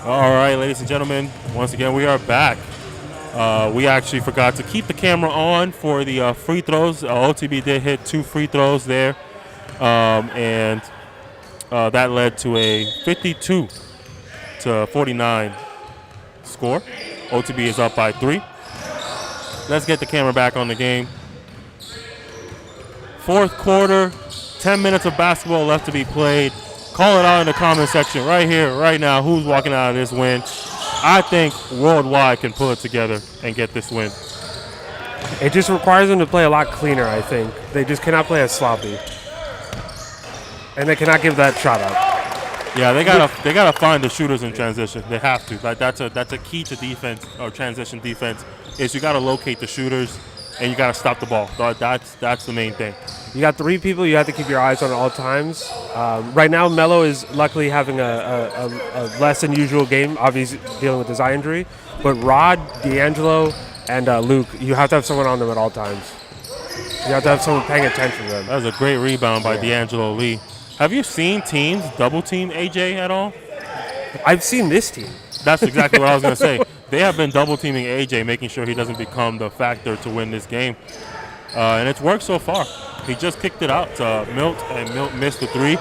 All right, ladies and gentlemen, once again, we are back. We actually forgot to keep the camera on for the free throws. OTB did hit 2 free throws there, and that led to a 52-49 score. OTB is up by 3. Let's get the camera back on the game. Fourth quarter, 10 minutes of basketball left to be played. Call it out in the comment section right here, right now. Who's walking out of this win? I think WorldWyde can pull it together and get this win. It just requires them to play a lot cleaner, I think. They just cannot play as sloppy. And they cannot give that shot up. Yeah, they gotta find the shooters in transition. They have to. Like that's a key to defense or transition defense. Is you gotta locate the shooters and you gotta stop the ball. That's the main thing. You got 3 people you have to keep your eyes on at all times. Right now, Melo is luckily having a less than usual game, obviously dealing with his eye injury. But Rod, D'Angelo, and Luke, you have to have someone on them at all times. You have to have someone paying attention to them. That was a great rebound by D'Angelo Lee. Have you seen teams double team AJ at all? I've seen this team. That's exactly what I was going to say. They have been double teaming AJ, making sure he doesn't become the factor to win this game. And it's worked so far. He just kicked it out to Milt, and Milt missed the 3.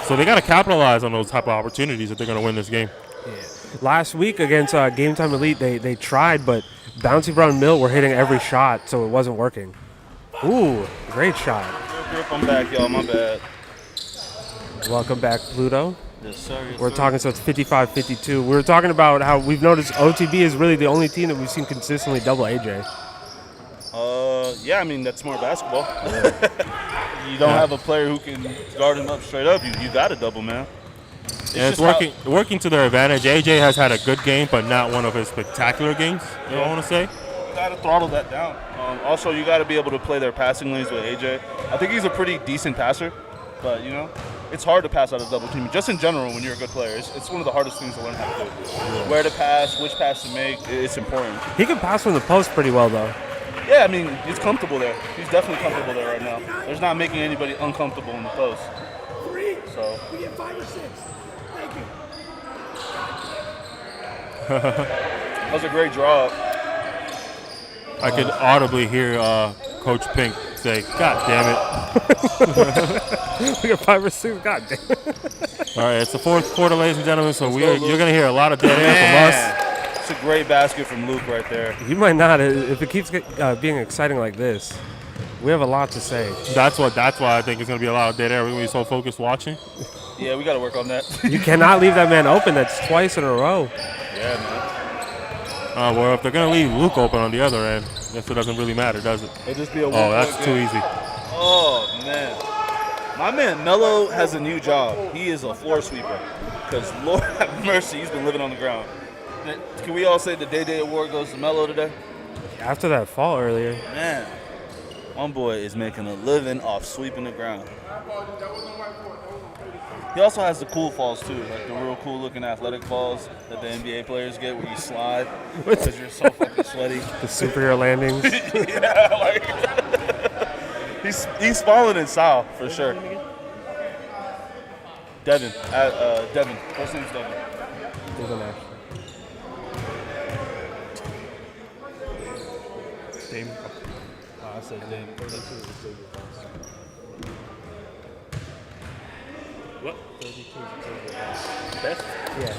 So they got to capitalize on those type of opportunities if they're going to win this game. Yeah. Last week against Game Time Elite, they tried, but Bouncy Brown and Milt were hitting every shot, so it wasn't working. Ooh, great shot. I'm back, y'all. My bad. Welcome back, Pluto. Yes, sir. Yes, We're talking, so it's 55-52. We were talking about how we've noticed OTB is really the only team that we've seen consistently double AJ. Yeah, I mean, that's smart basketball. You don't have a player who can guard him up straight up. You got to double, man. It's working to their advantage. AJ has had a good game, but not one of his spectacular games, I want to say. You got to throttle that down. Also, you got to be able to play their passing lanes with AJ. I think he's a pretty decent passer, but, you know, it's hard to pass out of double team. Just in general, when you're a good player, it's one of the hardest things to learn how to do. Yeah. Where to pass, which pass to make, it's important. He can pass from the post pretty well, though. Yeah, I mean, he's comfortable there. He's definitely comfortable there right now. There's not making anybody uncomfortable in the post. 3. So We get 5 or 6. Thank you. That was a great draw. I could audibly hear Coach Pink say, "God damn We got 5 or 6. God damn. it!" All right, it's the fourth quarter, ladies and gentlemen. So you're going to hear a lot of dead air Man, from us. it's a great basket from Luke right there. You might not if it keeps being exciting like this. We have a lot to say. That's why I think it's going to be a lot of dead air. We're going to be so focused watching. Yeah, we got to work on that. You cannot leave that man open. That's twice in a row. Yeah, man. Well, if they're going to leave Luke open on the other end, I guess it doesn't really matter, does it? It'll just be a Oh, that's too easy. Oh, man. My man Melo has a new job. He is a floor sweeper. Because, Lord have mercy, he's been living on the ground. Can we all say the Day Award goes to Melo today? After that fall earlier. Man, one boy is making a living off sweeping the ground. He also has the cool falls, too. Like the real cool-looking athletic falls that the NBA players get where you slide because you're so fucking sweaty. The superhero landings. Yeah, like he's falling in style for sure. Devin, Devin. First name's Devin. Dame. Oh, I said Dame. What? Best? Yeah.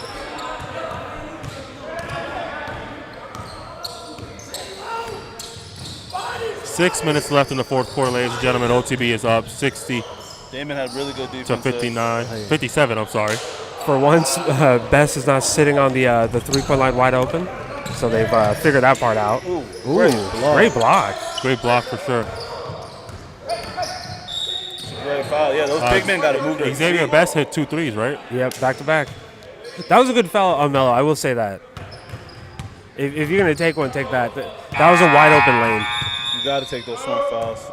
Six minutes left in the fourth quarter, ladies and gentlemen. OTB is up 60 Damon had really good defense. to 59. 57, I'm sorry. For once, Best is not sitting on the three-point line wide open, so they've figured that part out. Ooh, Great block. Great block for sure. Great foul. Yeah, those big men got to move their Xavier feet. Best hit 2 threes, right? Yep, back to back. That was a good foul on Melo. I will say that. If you're gonna take one, take that. That was a wide open lane. You got to take those smart fouls.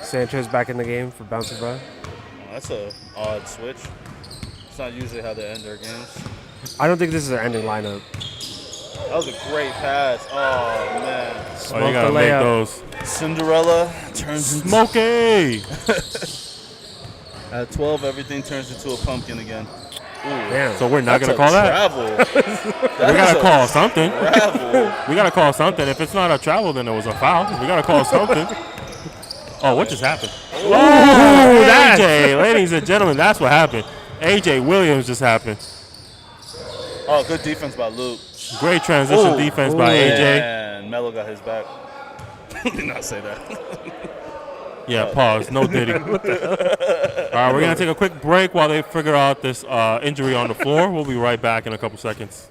Sanchez back in the game for bouncing bro. That's a odd switch. It's not usually how they end their games. I don't think this is their ending lineup. That was a great pass. Oh, man. Oh, you gotta make those. Cinderella turns into... Smokey! At 12, everything turns into a pumpkin again. Ooh. Damn. So we're not That's gonna call that? travel. We gotta call something. Travel. We gotta call something. If it's not a travel, then it was a foul. We gotta call something. Oh, what just happened? Oh, AJ, ladies and gentlemen, that's what happened. AJ Williams just happened. Oh, good defense by Luke. Great transition defense by AJ. And Melo got his back. Did not say that. Yeah, pause. No Diddy. All right, we're going to take a quick break while they figure out this injury on the floor. We'll be right back in a couple seconds.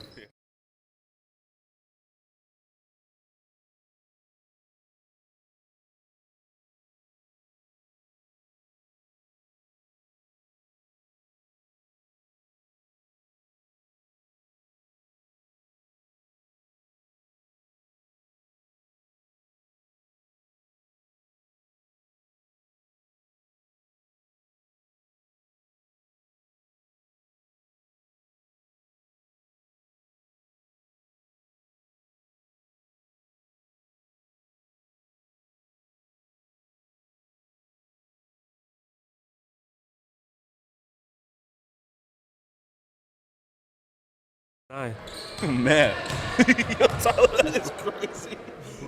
Nice. Man. Yo, Tyler, that is crazy.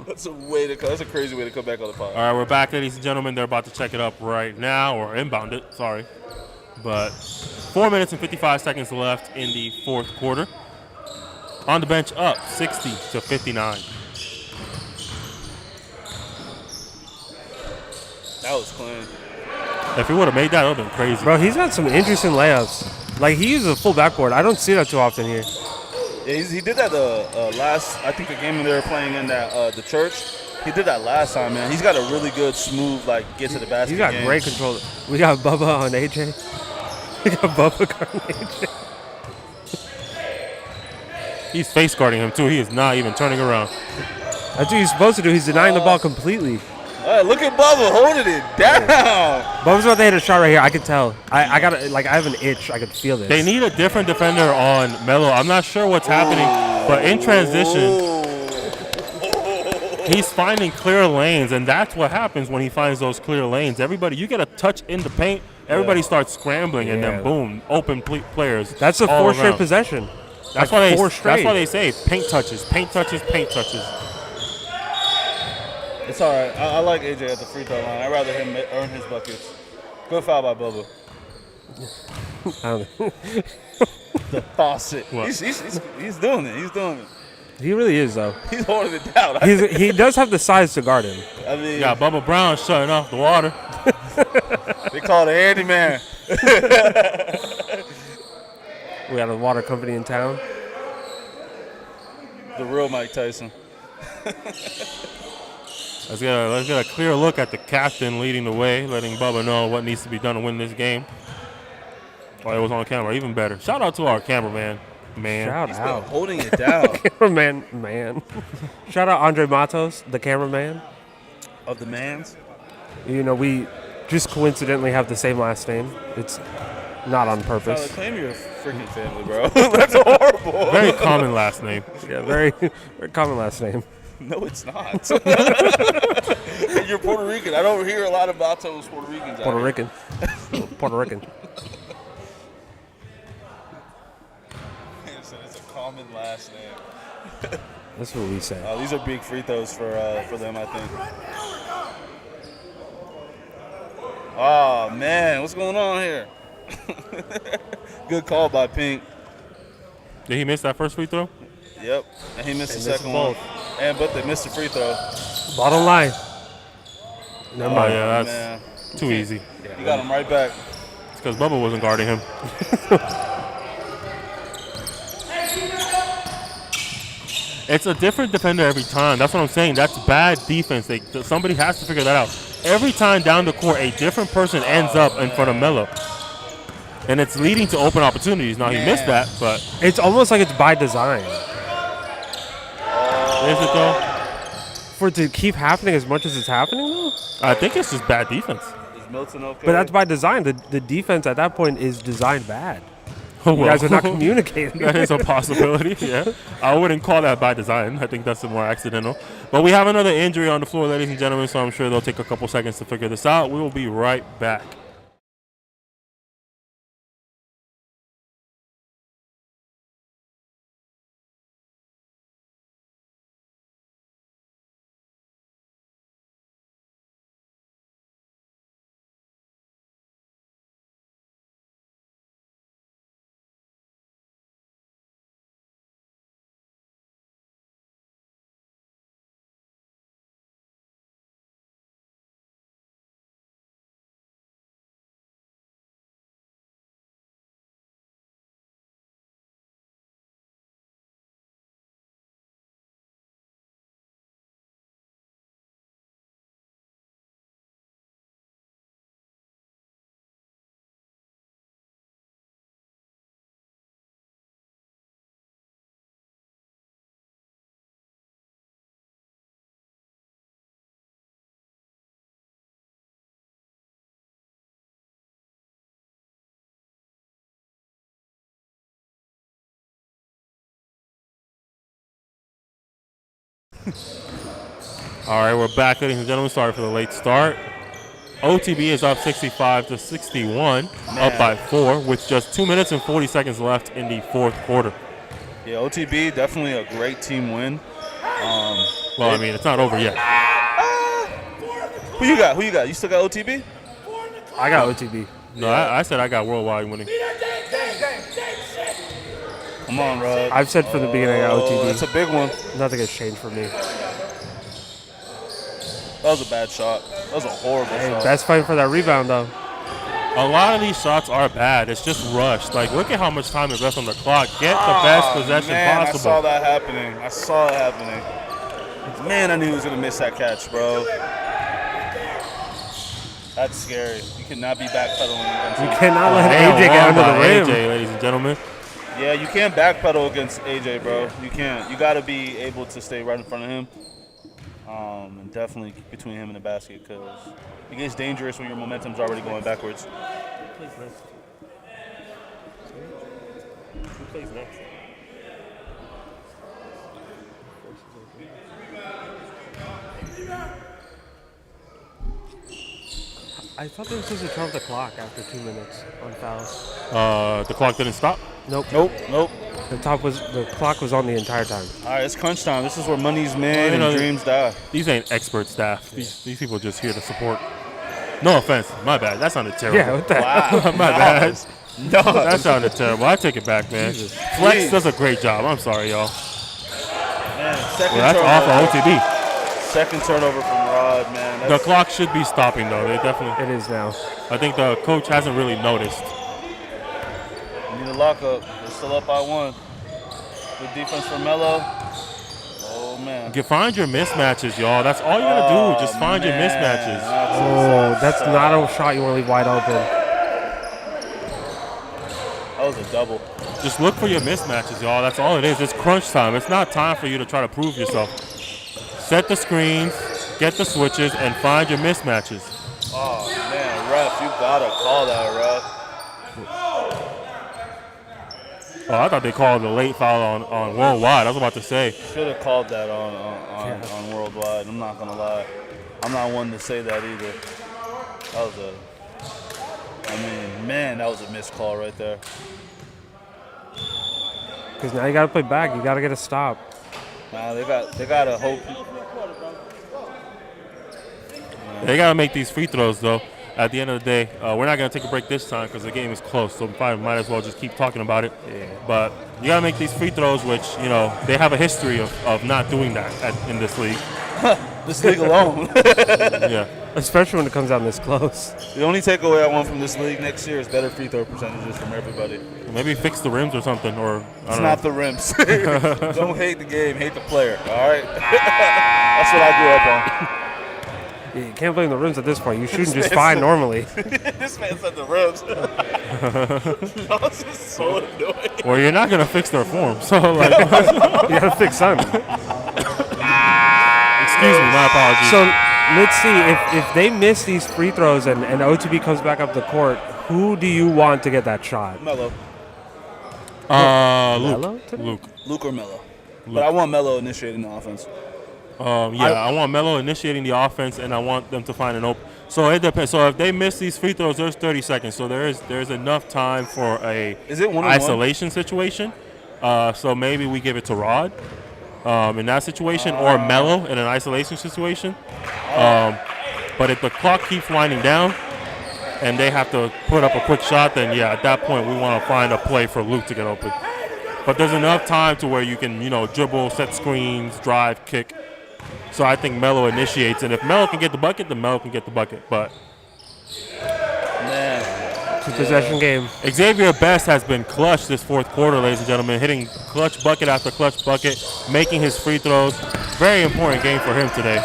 That's a crazy way to come back on the pod. All right, we're back, ladies and gentlemen. They're about to check it up right now, or inbound it, sorry. But 4 minutes and 55 seconds left in the fourth quarter. On the bench, up 60 to 59. That was clean. If he would have made that, it would have been crazy. Bro, he's got some interesting layups. Like, he uses a full backboard. I don't see that too often here. Yeah, he did that last, I think the game they were playing in that the church. He did that last time, man. He's got a really good, smooth, like, get to the basket He's got game. great control. We got Bubba on AJ. We got Bubba guarding AJ. He's face guarding him, too. He is not even turning around. That's what he's supposed to do. He's denying the ball completely. Look at Bubba holding it down. Bubba's about to hit a shot right here. I can tell. I got I have an itch. I can feel this. They need a different defender on Melo. I'm not sure what's happening, but in transition, he's finding clear lanes, and that's what happens when he finds those clear lanes. Everybody, you get a touch in the paint, everybody starts scrambling, and then boom, open players. That's a all 4 straight around. possession. That's like why they. four That's straight. why they say paint touches, paint touches, paint touches. It's all right. I like AJ at the free throw line. I'd rather him earn his buckets. Good foul by Bubba. I don't know. The faucet. What? He's doing it. He's doing it. He really is, though. He's holding it down. He does have the size to guard him. I mean, You got Bubba Brown shutting off the water. they call it handyman. We got a water company in town. The real Mike Tyson. Let's get a clear look at the captain leading the way, letting Bubba know what needs to be done to win this game. Oh, it was on camera. Even better. Shout out to our cameraman. Man. Shout He's out. been holding it down. Cameraman, man. Shout out Andre Matos, the cameraman. Of the mans. You know, we just coincidentally have the same last name. It's not on Tyler, purpose. claim your freaking family, bro. That's horrible. Very common last name. Yeah, very, very common last name. No, it's not. You're Puerto Rican. I don't hear a lot of Matos Puerto Ricans. Puerto Rican. Puerto Rican. It's a common last name. That's what we say. These are big free throws for them, I think. Oh, man. What's going on here? Good call by Pink. Did he miss that first free throw? Yep. And he missed the missed second both. one. But they missed the free throw. Bottom line. Never Oh, mind. yeah, that's Man. too easy. You got him right back. It's because Bubba wasn't guarding him. It's a different defender every time. That's what I'm saying. That's bad defense. Somebody has to figure that out. Every time down the court, a different person ends up in front of Melo. And it's leading to open opportunities. Now, he missed that, but It's almost like it's by design. is it though? For it to keep happening as much as it's happening, though? I think it's just bad defense. Is Milton okay? But that's by design. The defense at that point is designed bad. Oh, You guys are not communicating. That is a possibility, yeah. I wouldn't call that by design. I think that's more accidental. But we have another injury on the floor, ladies and gentlemen, so I'm sure they'll take a couple seconds to figure this out. We will be right back. All right, we're back, ladies and gentlemen. Sorry for the late start. OTB is up 65-61, up by 4, with just 2 minutes and 40 seconds left in the fourth quarter. Yeah, OTB, definitely a great team win. Well, I mean, it's not over yet. Who you got? You still got OTB? I got OTB. No, I said I got WorldWyde winning. Come on, Rob. I've said from the beginning I got Oh, OTB. that's a big one. Nothing has changed for me. That was a bad shot. That was a horrible shot. Best fighting for that rebound, though. A lot of these shots are bad. It's just rushed. Like, look at how much time is left on the clock. Get the best possession possible. I saw that happening. Man, I knew he was going to miss that catch, bro. That's scary. You cannot be backpedaling against You him. cannot let Nailed AJ get on under by the rim. AJ, ladies and gentlemen. Yeah, you can't backpedal against AJ, bro. You can't. You got to be able to stay right in front of him. And definitely between him and the basket, because it gets dangerous when your momentum's already going backwards. Who plays next? I thought they were supposed to turn off the clock after 2 minutes on fouls. The clock didn't stop. Nope. Nope. The clock was on the entire time. All right, it's crunch time. This is where money's made and dreams die. These ain't expert staff. These people are just here to support. No offense. My bad. That sounded terrible. Yeah, what the Wow. My bad. No. That sounded terrible. I take it back, man. Jesus. Flex Please. does a great job. I'm sorry, y'all. Man, second Well, that's turnover. off of OTB. Second turnover from Rod, man. The That's, clock should be stopping, though. They definitely. It is now. I think the coach hasn't really noticed. need a lockup. They're still up by 1. Good defense for Melo. Oh, man. Find your mismatches, y'all. That's all you gotta do. Just find your man. mismatches. That's not a shot you want to leave wide open. That was a double. Just look for your mismatches, y'all. That's all it is. It's crunch time. It's not time for you to try to prove yourself. Set the screens, get the switches, and find your mismatches. Oh, man, ref, you gotta call that, ref. Oh, I thought they called a late foul on WorldWyde. I was about to say. Should have called that on WorldWyde. I'm not gonna lie. I'm not one to say that either. That was that was a missed call right there. Because now you got to play back. You got to get a stop. Nah, they got to hope. They got to make these free throws, though. At the end of the day, we're not going to take a break this time because the game is close, so we probably might as well just keep talking about it. Yeah. But you got to make these free throws, which, they have a history of not doing that in this league. This league alone. Yeah. Especially when it comes down this close. The only takeaway I want from this league next year is better free throw percentages from everybody. Maybe fix the rims or something, or I It's don't not know. the rims. Don't hate the game, hate the player. All right. That's what I grew up on. You can't blame the rims at this point. You're shooting just fine normally. This man said the rims. That was just so annoying. Well, you're not going to fix their form, so like, You got to fix something. excuse me, my apologies. So let's see. If they miss these free throws and OTB comes back up the court, who do you want to get that shot? Melo. Melo today? Luke. Or Melo. But I want Melo initiating the offense. I want Melo initiating the offense, and I want them to find an open. So it depends. So if they miss these free throws, there's 30 seconds. So there's enough time for a Is it one-on-one? isolation situation. So maybe we give it to Rod in that situation, or Melo in an isolation situation. But if the clock keeps winding down and they have to put up a quick shot, then yeah, at that point we want to find a play for Luke to get open. But there's enough time to where you can, dribble, set screens, drive, kick. So I think Melo initiates, and if Melo can get the bucket, then Melo can get the bucket. But Man. Two-possession game. Xavier Best has been clutch this fourth quarter, ladies and gentlemen, hitting clutch bucket after clutch bucket, making his free throws. Very important game for him today.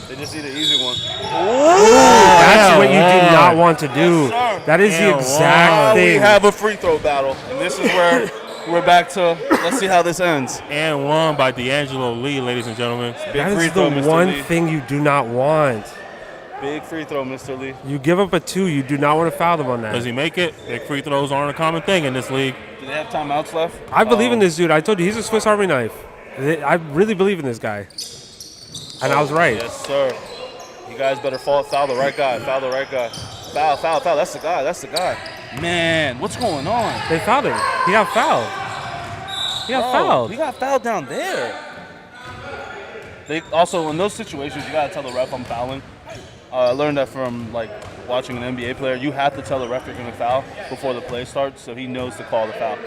They just need an easy one. That's what you do not want to do. Yes, sir. That is the Yeah, exact We thing. have a free throw battle, and this is where we're back to. Let's see how this ends. And won by D'Angelo Lee, ladies and gentlemen. That free is throw, the Mr. one Lee. thing you do not want. Big free throw, Mr. Lee. You give up a 2, you do not want to foul them on Does that. he make it? Big free throws aren't a common thing in this league. Do they have timeouts left? I believe in this dude. I told you, he's a Swiss Army knife. I really believe in this guy. And I was right. Yes, sir. You guys better foul the right guy. Foul the right guy. Foul. That's the guy. That's the guy. Man, what's going on? They fouled him. He got fouled. He got fouled. He got fouled down there. They also, in those situations, you gotta tell the ref I'm fouling. I learned that from watching an NBA player. You have to tell the ref you're gonna foul before the play starts, so he knows to call the foul.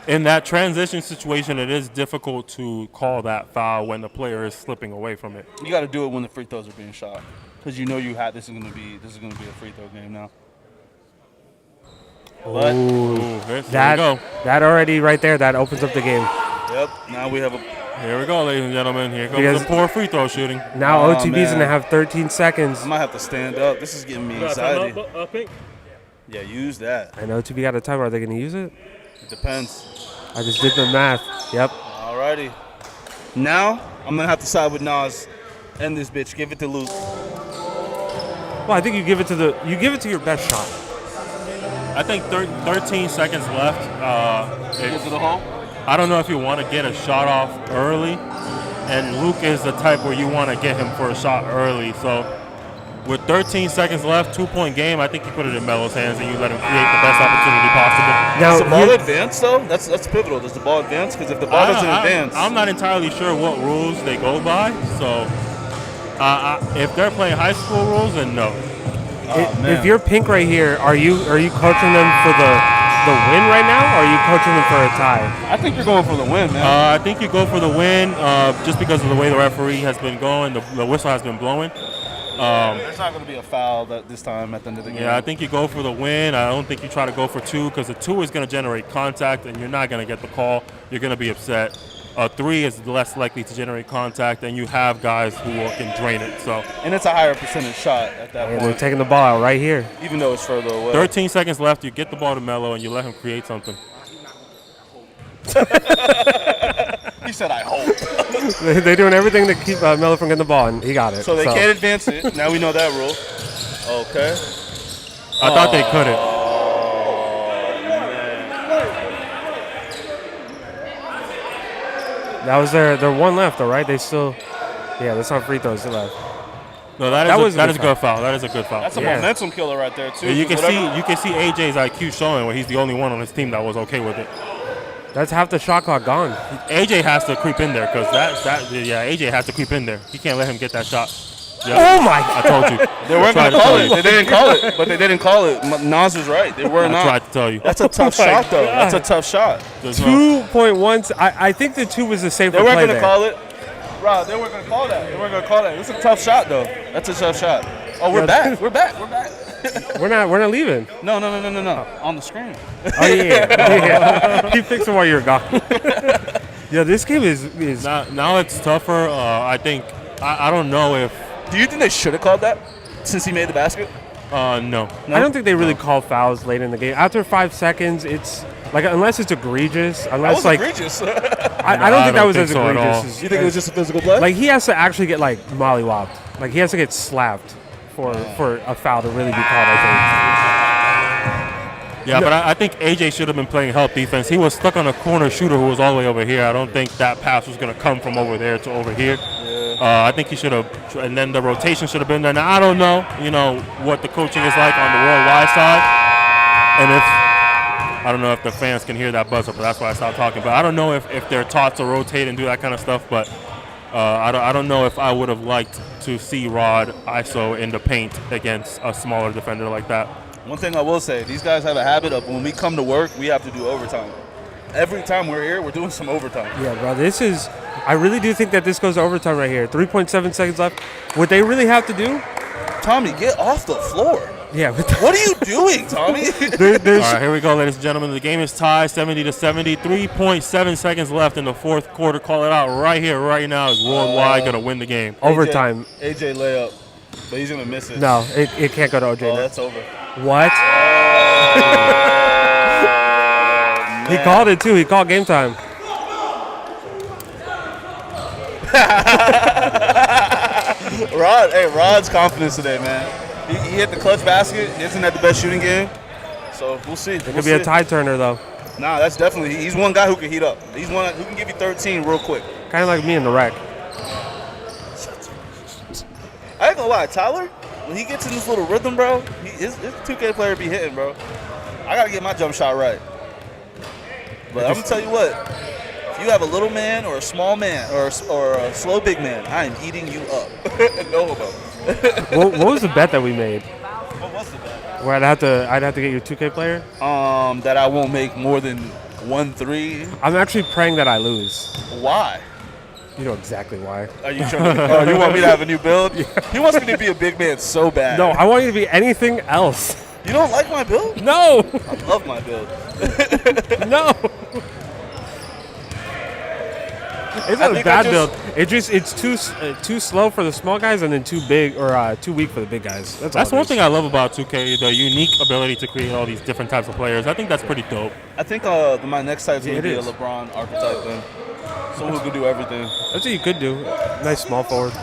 In that transition situation, it is difficult to call that foul when the player is slipping away from it. You got to do it when the free throws are being shot, because you know this is gonna be a free throw game now. But Ooh, there we That go. that already right there, that opens up the game. yep, now we have a. Here we go, ladies and gentlemen. Here comes Because- the poor free throw shooting. Now Oh, OTB's going to man. have 13 seconds. I might have to stand up. This is giving me anxiety. Yeah, use that. And OTB got a timeout. Are they going to use it? It depends. I just did the math. Yep. Alrighty. Now I'm gonna have to side with Nas. End this bitch. Give it to Luke. Well, I think you give it to your best shot. I think 13 seconds left. Give it to the hole. I don't know if you want to get a shot off early, and Luke is the type where you want to get him for a shot early. So with 13 seconds left, 2-point game, I think you put it in Melo's hands and you let him create the best opportunity possible. Now, Does the ball advance, though? That's pivotal. Does the ball advance? Because if the ball doesn't advance... I'm not entirely sure what rules they go by. So if they're playing high school rules, then no. If you're pink right here, are you coaching them for the win right now, or are you coaching them for a tie? I think you're going for the win, man. I think you go for the win just because of the way the referee has been going. The whistle has been blowing. There's not going to be a foul this time at the end of the game. Yeah, I think you go for the win. I don't think you try to go for 2 because the 2 is going to generate contact, and you're not going to get the call. You're going to be upset. 3 is less likely to generate contact, and you have guys who can drain it. So, and it's a higher percentage shot at that point. They're taking the ball out right here. Even though it's further away. 13 seconds left. You get the ball to Melo, and you let him create something. He said, I hope. They're doing everything to keep Melo from getting the ball, and he got it. So they can't advance it. Now we know that rule. Okay. I thought they couldn't. That was their one left, though, right? They still, that's not free throws. They left. No, that is a good foul. That is a good foul. That's a momentum killer right there, too. You can see AJ's IQ showing where he's the only one on his team that was okay with it. That's half the shot clock gone. AJ has to creep in there because AJ has to creep in there. He can't let him get that shot. Yep. Oh my! I told you. They weren't going to call it. They didn't call it, but they didn't call it. Nas was right. They were not. I tried to tell you. That's a tough shot, though. That's a tough shot. 2.1. I think the 2 was the safer play. They weren't going to call it. Rob, they weren't going to call that. They weren't going to call that. It's a tough shot, though. That's a tough shot. Oh, we're back. We're back. We're not leaving. No. On the screen. Oh yeah. Keep fixing while you're gone. Yeah, this game is now it's tougher. I think I don't know if. Do you think they should have called that since he made the basket? No. I don't think they really call fouls late in the game. After 5 seconds, it's like unless it's egregious. Unless egregious. I don't think that was as egregious. You think it was just a physical play? Like he has to actually get like mollywopped. Like he has to get slapped for a foul to really be called, I think. Yeah, but I think AJ should have been playing help defense. He was stuck on a corner shooter who was all the way over here. I don't think that pass was going to come from over there to over here. I think he should have, and then the rotation should have been there. Now, I don't know, what the coaching is like on the WorldWyde side. And I don't know if the fans can hear that buzzer, but that's why I stopped talking. But I don't know if they're taught to rotate and do that kind of stuff. But I don't know if I would have liked to see Rod ISO in the paint against a smaller defender like that. One thing I will say, these guys have a habit of when we come to work, we have to do overtime. Every time we're here, we're doing some overtime. Yeah, bro, I really do think that this goes to overtime right here. 3.7 seconds left. What they really have to do? Tommy, get off the floor. Yeah. What are you doing, Tommy? All right, here we go, ladies and gentlemen. The game is tied 70-70. 3.7 seconds left in the fourth quarter. Call it out right here, right now. Is WorldWyde going to win the game? Overtime. AJ layup, but he's going to miss it. No, it can't go to OJ. Oh, that's over. What? He called it, too. He called game time. Rod's confidence today, man. He hit the clutch basket. He isn't at the best shooting game. So we'll see. It could be a tie turner, though. Nah, that's definitely. He's one guy who can heat up. He's one who can give you 13 real quick. Kind of like me in the rec. I ain't gonna lie, Tyler, when he gets in this little rhythm, bro, his 2K player be hitting, bro. I gotta get my jump shot right. But I'm gonna tell you what. If you have a little man or a small man or a slow big man, I am eating you up. No homo. What was the bet that we made? What was the bet? Where I'd have to get your 2K player? That I won't make more than 1 3. I'm actually praying that I lose. Why? You know exactly why. Are you trying to, you want me to have a new build? Yeah. He wants me to be a big man so bad. No, I want you to be anything else. You don't like my build? No. I love my build. No. It's not a bad build. It's too slow for the small guys and then too big or too weak for the big guys. That's one thing I love about 2K, the unique ability to create all these different types of players. I think that's pretty dope. I think my next type is going to be a LeBron archetype then. Someone who can do everything. That's what you could do. Nice small forward.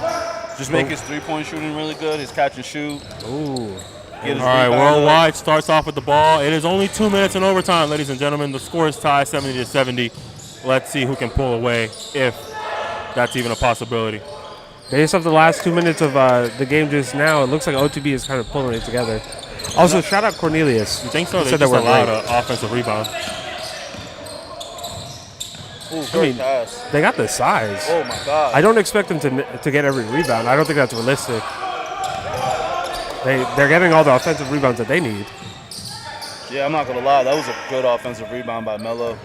Just make his three-point shooting really good, his catch and shoot. Ooh. All right, WorldWyde starts off with the ball. It is only 2 minutes in overtime, ladies and gentlemen. The score is tied 70-70. Let's see who can pull away, if that's even a possibility. Based off the last 2 minutes of the game just now, it looks like OTB is kind of pulling it together. Also, shout out Cornelius. You think so? He They said just that we're allowed great. an offensive rebound. Ooh, great mean, pass. They got the size. Oh my God. I don't expect them to get every rebound. I don't think that's realistic. They're getting all the offensive rebounds that they need. Yeah, I'm not gonna lie. That was a good offensive rebound by Melo.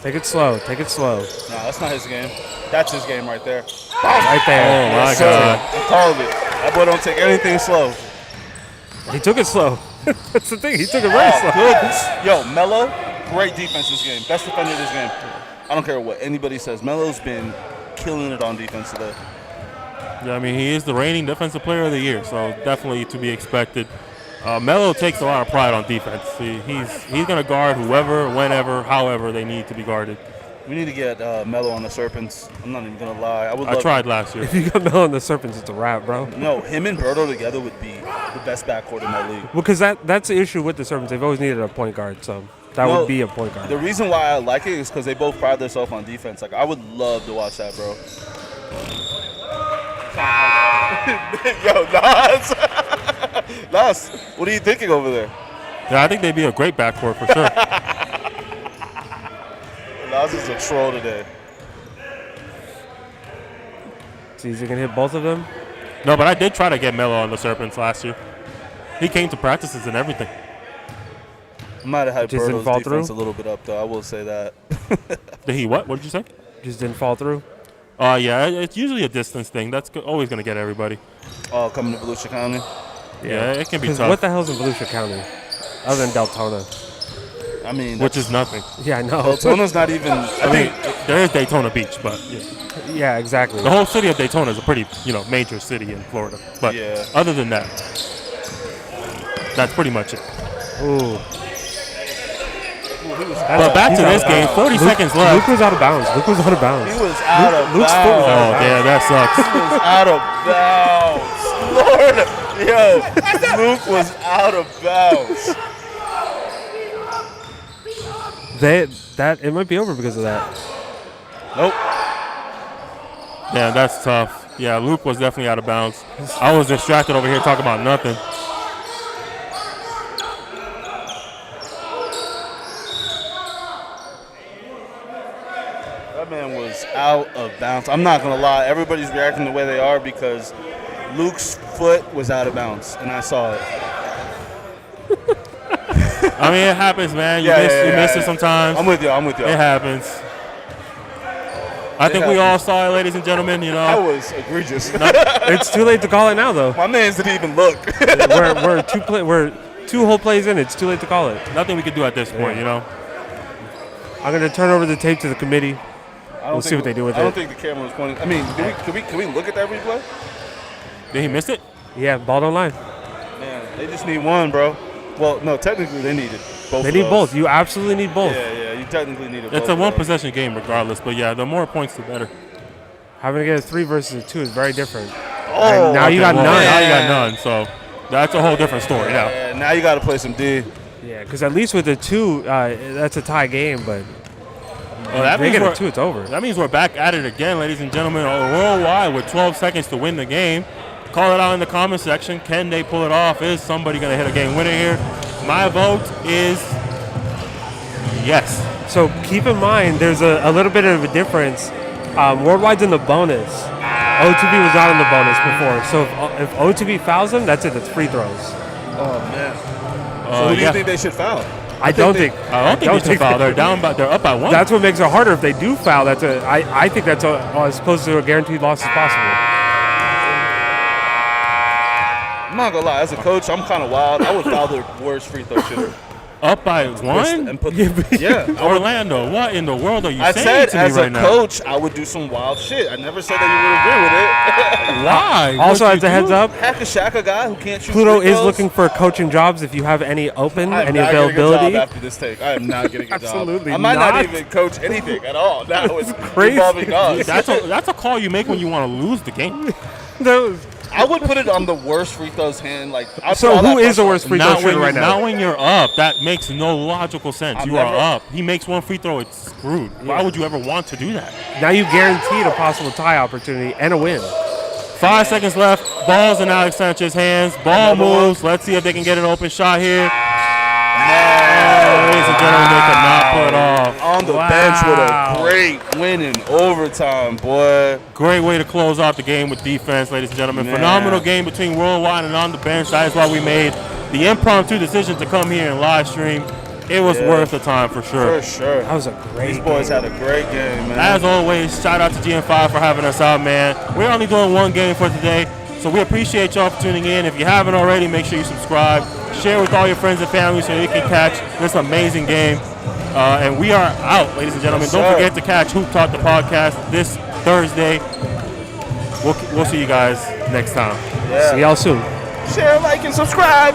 Take it slow. Take it slow. Nah, that's not his game. That's his game right there. Right there. Oh, my Yes, sir. God. I called it. That boy don't take anything slow. He took it slow. That's the thing. He took it very slow. Goodness. Yo, Melo, great defense this game. Best defender this game. I don't care what anybody says. Melo's been killing it on defense today. Yeah, I mean, he is the reigning defensive player of the year, so definitely to be expected. Melo takes a lot of pride on defense. He's going to guard whoever, whenever, however they need to be guarded. We need to get Melo on the Serpents. I'm not even gonna lie. I tried last year. If you got Melo and the Serpents, it's a wrap, bro. No, him and Berto together would be the best backcourt in that league. Well, because that's the issue with the Serpents. They've always needed a point guard, so that No, would be a point guard. The reason why I like it is because they both pride themselves on defense. Like, I would love to watch that, bro. Yo, Nas. Nas, what are you thinking over there? Yeah, I think they'd be a great backcourt for sure. Nas is a troll today. See if you can hit both of them. No, but I did try to get Melo on the Serpents last year. He came to practices and everything. I might have had Just didn't Berto's fall defense through? a little bit up, though. I will say that. Did he what? What did you say? Just didn't fall through. Yeah, it's usually a distance thing. That's always going to get everybody. Oh, coming to Volusia County. Yeah, it can be 'Cause tough. what the hell's in Volusia County, other than Deltona? I mean, Which is nothing. Yeah, I know. Deltona's not even. I mean, there is Daytona Beach, but yeah. Yeah, exactly. The whole city of Daytona is a pretty, major city in Florida. But Yeah. other than that, that's pretty much it. Ooh. But back to He's this out. game, 40 Luke- seconds left. Luke was out of bounds. Luke was out of bounds. He was out of Luke's foot was bounds. Oh, yeah, that sucks. He was out of bounds. Lord, yo, Luke was out of bounds. It might be over because of that. Nope. Yeah, that's tough. Yeah, Luke was definitely out of bounds. I was distracted over here talking about nothing. That man was out of bounds. I'm not gonna lie. Everybody's reacting the way they are because Luke's foot was out of bounds, and I saw it. I mean, it happens, man. You miss it sometimes. I'm with you. I'm with you. It happens. I think we all saw it, ladies and gentlemen. That was egregious. It's too late to call it now, though. My man's didn't even look. we're two whole plays in. It's too late to call it. Nothing we could do at this point, I'm gonna turn over the tape to the committee. We'll see what they do with I don't it. think the camera was pointing. I mean, can we look at that replay? Did he miss it? Yeah, ball don't lie. Man, they just need one, bro. Well, no, technically they needed both. They of need those. both. You absolutely need both. Yeah, you technically needed both. It's a of one those. possession game regardless, but yeah, the more points, the better. Having to get a 3 versus a 2 is very different. Oh, And now you got well, none. Now you got none, so that's a whole different story now. Yeah, now you got to play some D. Yeah, because at least with the 2, that's a tie game. But Well, that they means get a we're- 2, it's over. That means we're back at it again, ladies and gentlemen. Worldwide with 12 seconds to win the game. Call it out in the comment section. Can they pull it off? Is somebody going to hit a game winner here? My vote is yes. So keep in mind, there's a little bit of a difference. WorldWyde's in the bonus. OTB was not in the bonus before. So if OTB fouls him, that's it. It's free throws. Oh man. So who do you think they should foul? I don't think they should foul. They're down, but they're up by 1. That's what makes it harder if they do foul. I think that's as close to a guaranteed loss as possible. I'm not gonna lie. As a coach, I'm kind of wild. I would foul the worst free throw shooter. Up by 1? And put, yeah. Orlando, what in the world are you I saying said to me as right a now? coach, I would do some wild shit. I never said that you would agree with it. Why? Also, What'd as you a heads do? up, Hack a Shaq, a guy who can't shoot Pluto free is throws. looking for coaching jobs. If you have any open, I am any not getting a availability. job after this take. I am not getting a job. Absolutely I might not not. even coach anything at all. Now it's crazy. involving us. That's a call you make when you want to lose the game. Those- I would put it on the worst free throws hand. Like, I'd So throw all who that is the pressure worst on. free throw shooter right Not now? when you're up. That makes no logical sense. I'm You never- are up. He makes one free throw, it's screwed. Why would you ever want to do that? Now you guaranteed a possible tie opportunity and a win. 5 seconds left. Ball's in Alex Sanchez's hands. Ball moves. Let's see if they can get an open shot here. Ladies and gentlemen, they could not pull it off. On the bench with a great win in overtime, boy. Great way to close out the game with defense, ladies and gentlemen. Man. Phenomenal game between WorldWyde and on the bench. That is why we made the impromptu decision to come here and live stream. It was worth the time for sure. For sure. That was a great These boys game. had a great game, man. As always, shout out to GM5 for having us out, man. We're only doing one game for today, so we appreciate y'all for tuning in. If you haven't already, make sure you subscribe. Share with all your friends and family so you can catch this amazing game. And we are out, ladies and gentlemen. Yes, Don't sir. forget to catch Hoop Talk, the podcast, this Thursday. We'll see you guys next time. Yeah. See y'all soon. Share, like, and subscribe.